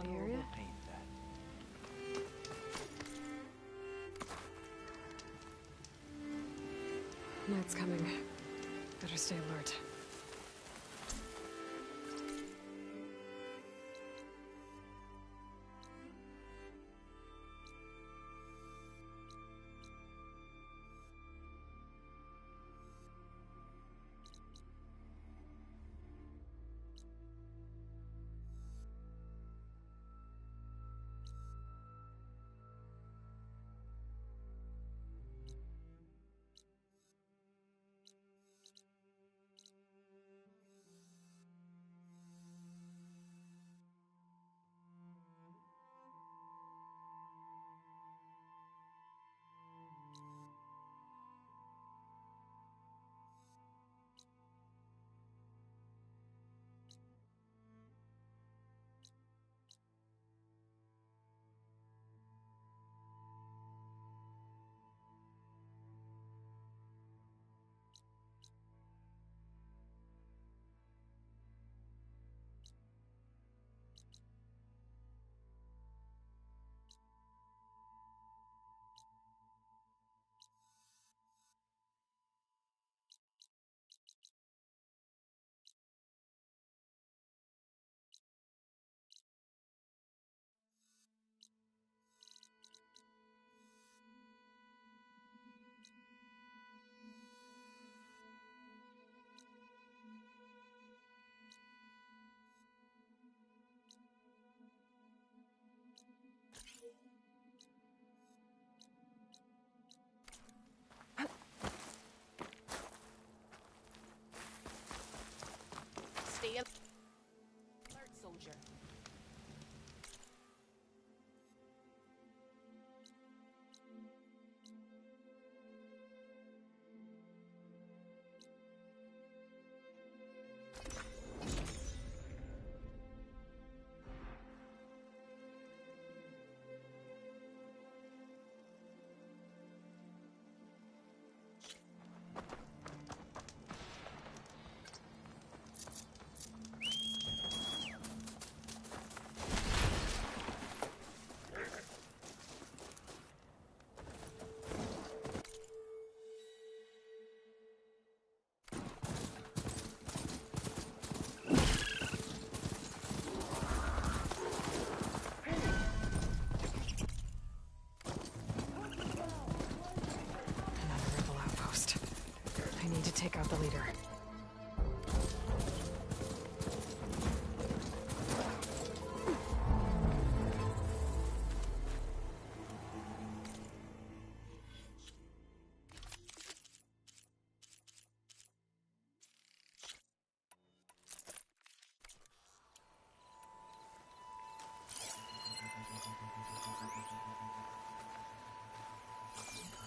In the area? Night's coming. Better stay alert.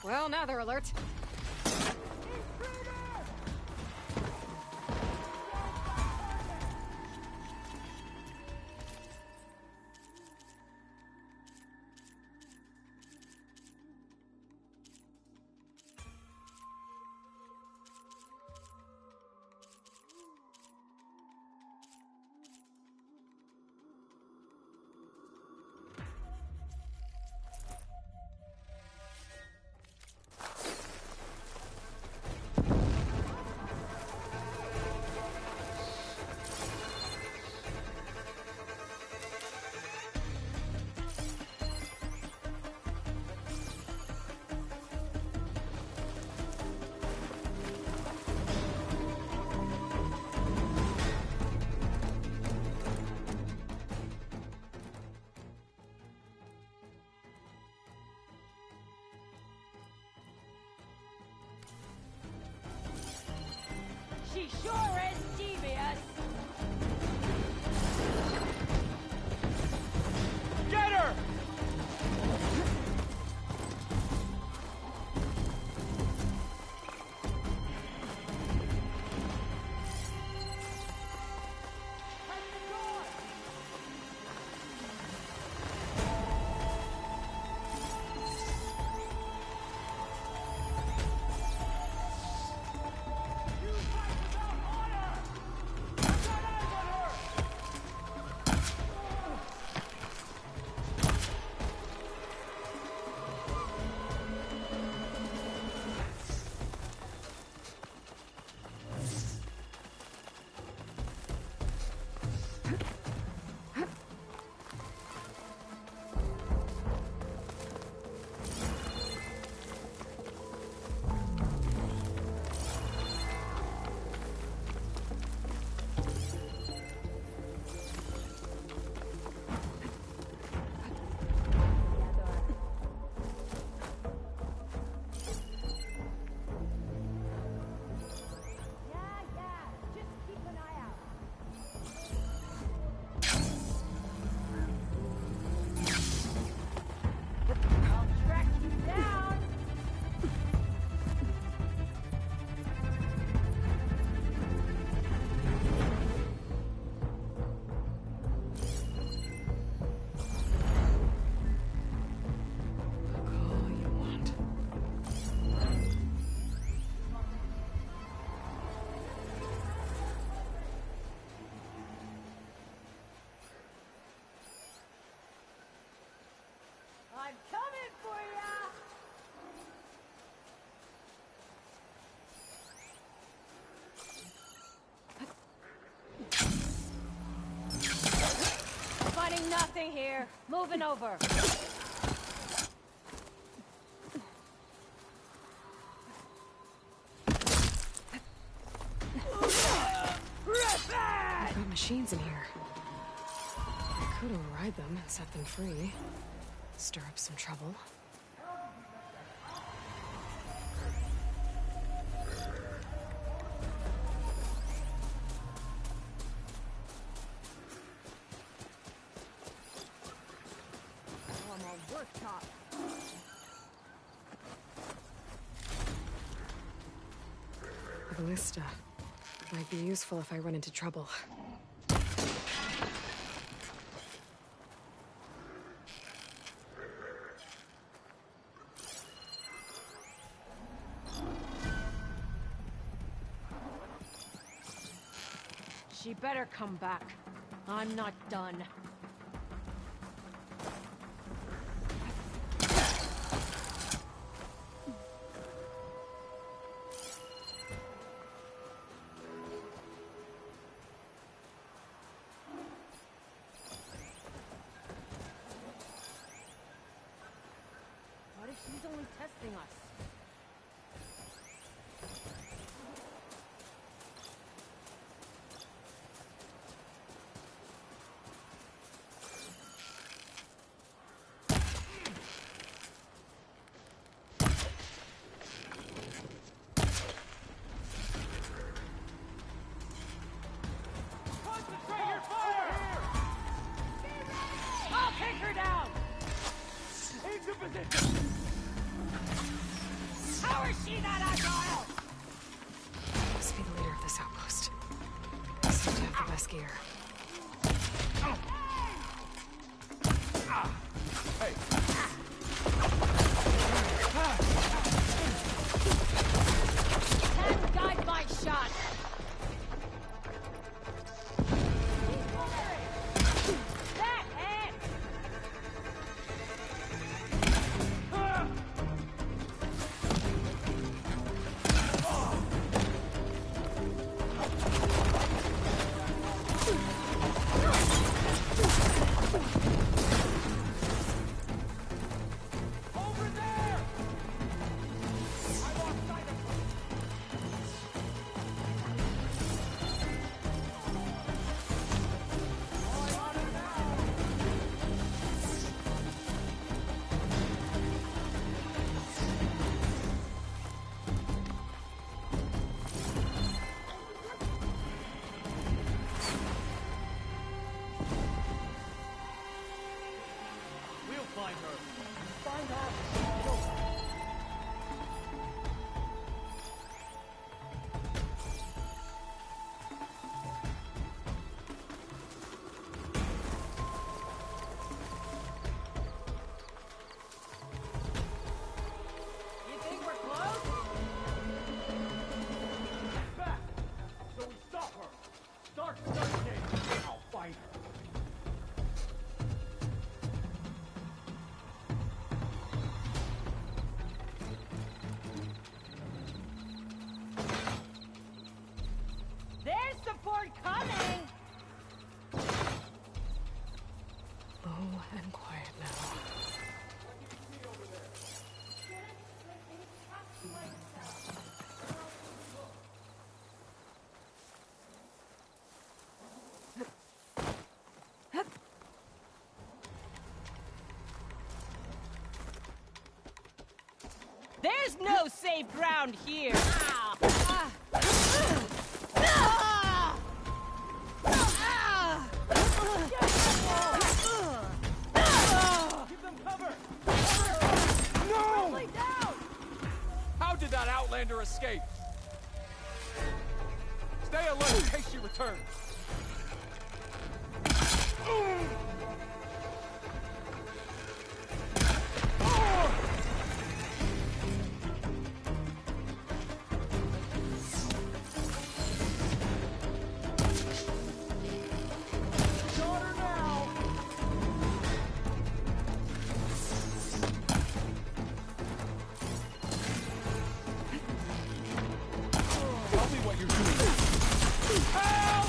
Well, now they're alert. She sure is devious! Get her! I'm coming for ya! Finding nothing here. Moving over. I've got machines in here. I could override them and set them free. Stir up some trouble. Oh, I'm a work cop. A ballista. Might be useful if I run into trouble. She better come back. I'm not done. What if she's only testing us? I'll take her down! Into position! How is she that agile? Must be the leader of this outpost. Seems to have the best gear. Hey. Can't guide my shot. That head. Over there! I lost sight of her. We'll find her. Find her. You think we're close? Back! So we stop her. Start searching. I'll find her. There's support coming. Low and quiet now. There's no safe ground here. Ah. Ah. Ah. Ah. Give them cover! No! How did that Outlander escape? Stay alert in case she returns. Got her now! Tell me what you're doing. Help!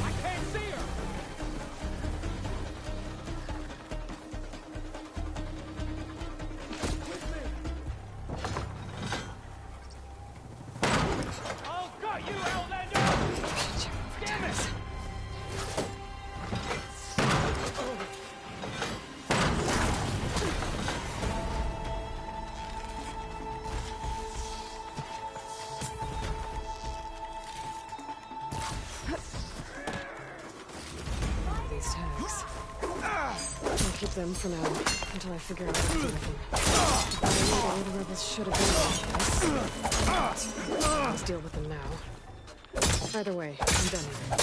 I can't see her! I'll cut you, Outlander! Damn it! These tags. I'll keep them for now, until I figure out what to do with them. All the rebels should have been like this. Let's deal with them now. Either way, I'm done here.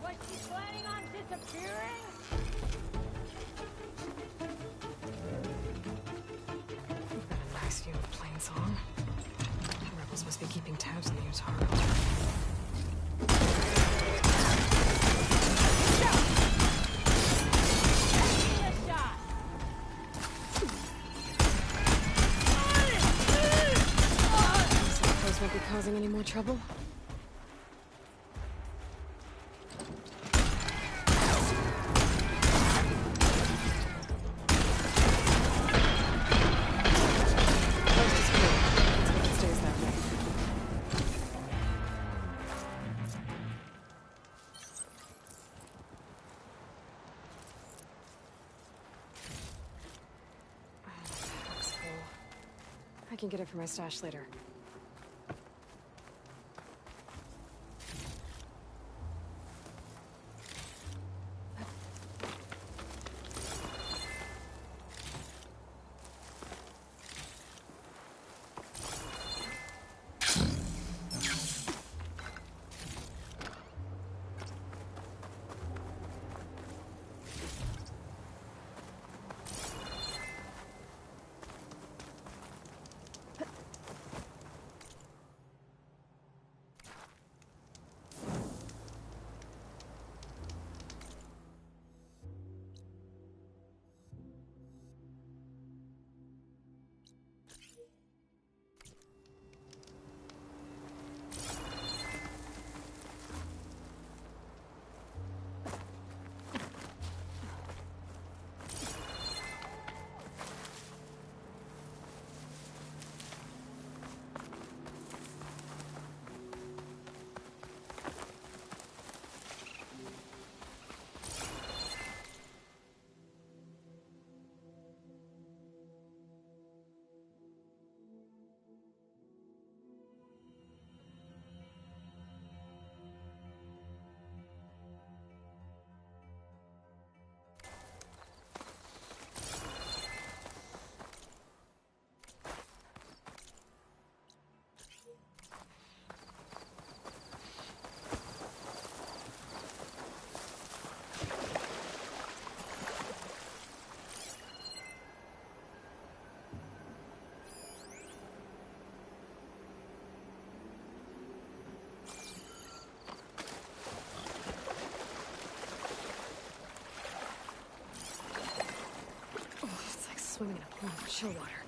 Was she planning on disappearing? We've got a nice view of Plainsong. The rebels must be keeping tabs on the Utaro. Suppose won't be causing any more trouble? Coast is clear. Let's hope it stays that way. Looks full. can get it from my stash later. Swimming in a pool of chill water.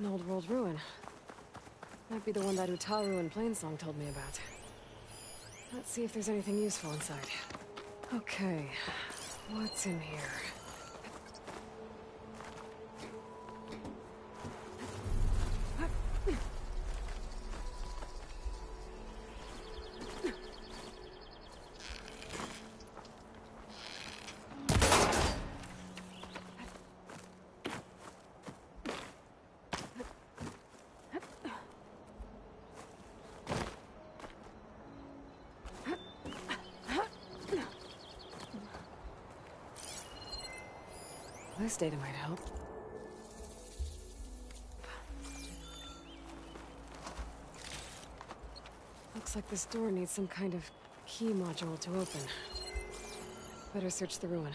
An old world ruin. Might be the one that Utaru and Plainsong told me about. Let's see if there's anything useful inside. Okay, what's in here? This data might help. Looks like this door needs some kind of key module to open. Better search the ruin.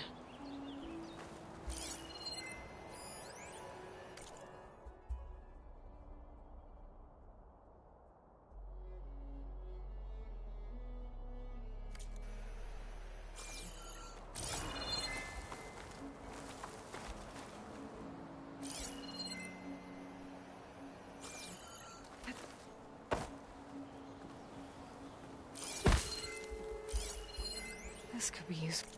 This could be useful.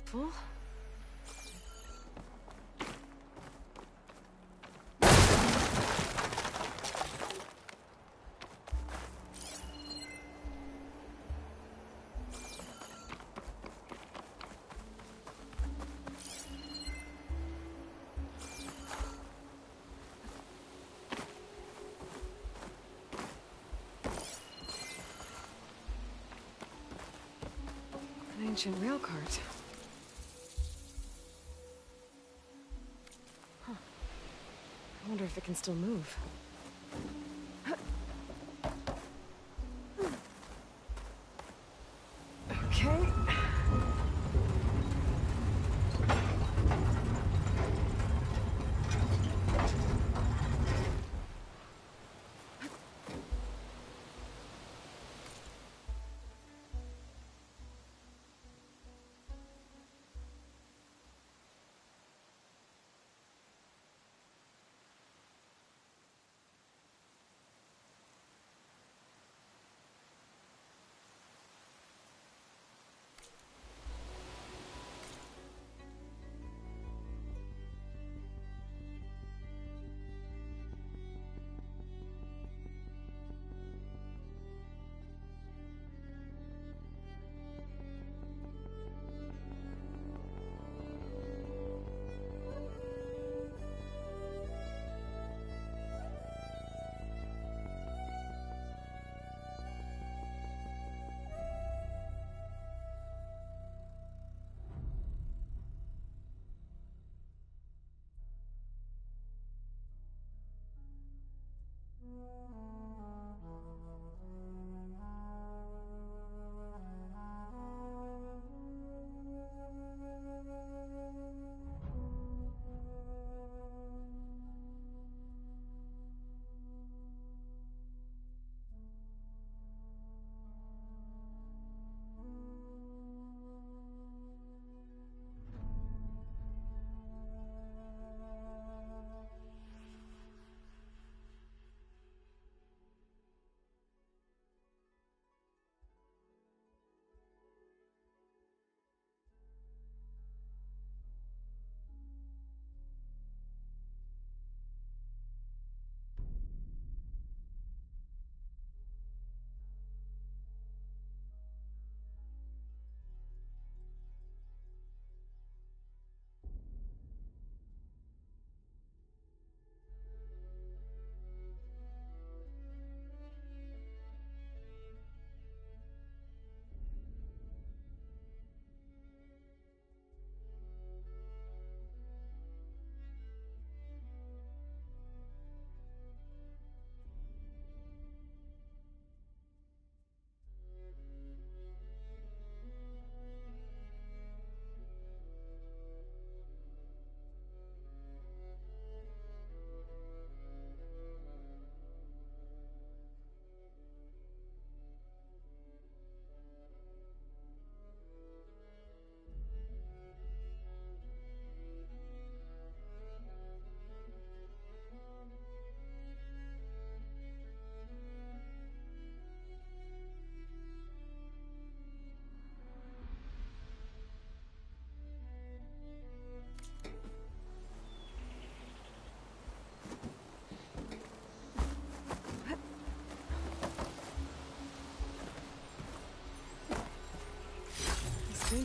Full? An ancient rail cart. Huh. I wonder if it can still move. Okay.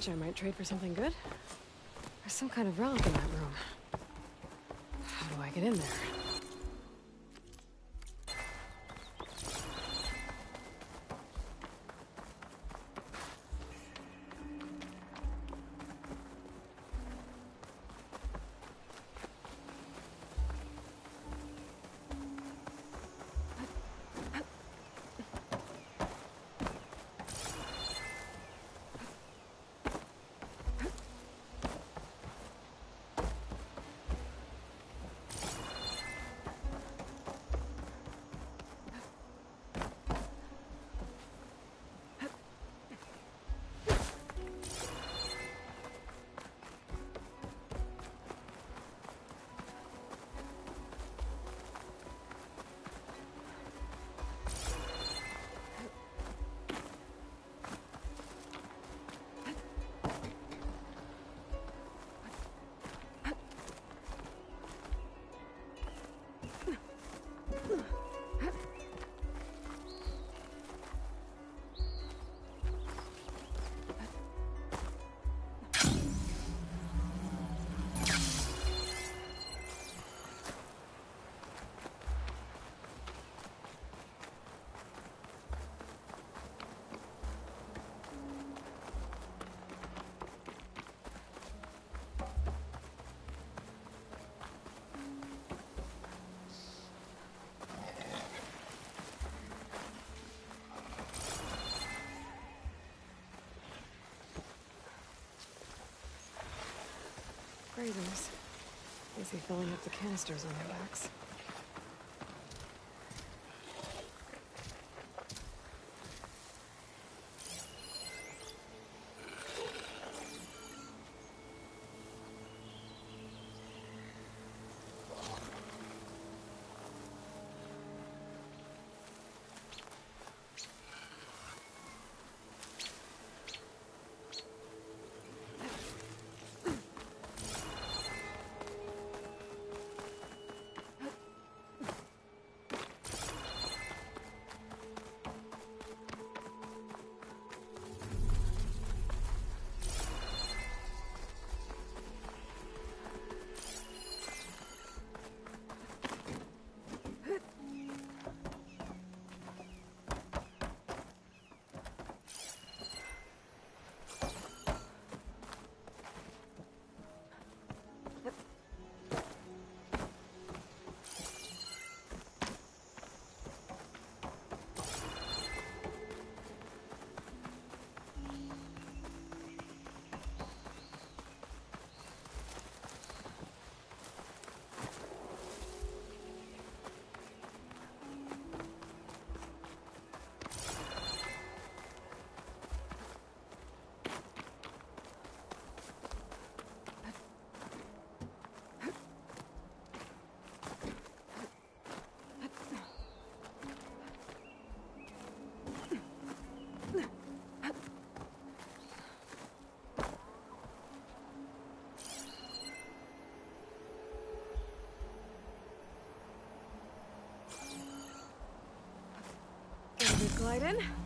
hunch I might trade for something good. There's some kind of relic in that room. How do I get in there? Grazers. Busy filling up the canisters on their backs. Glide in.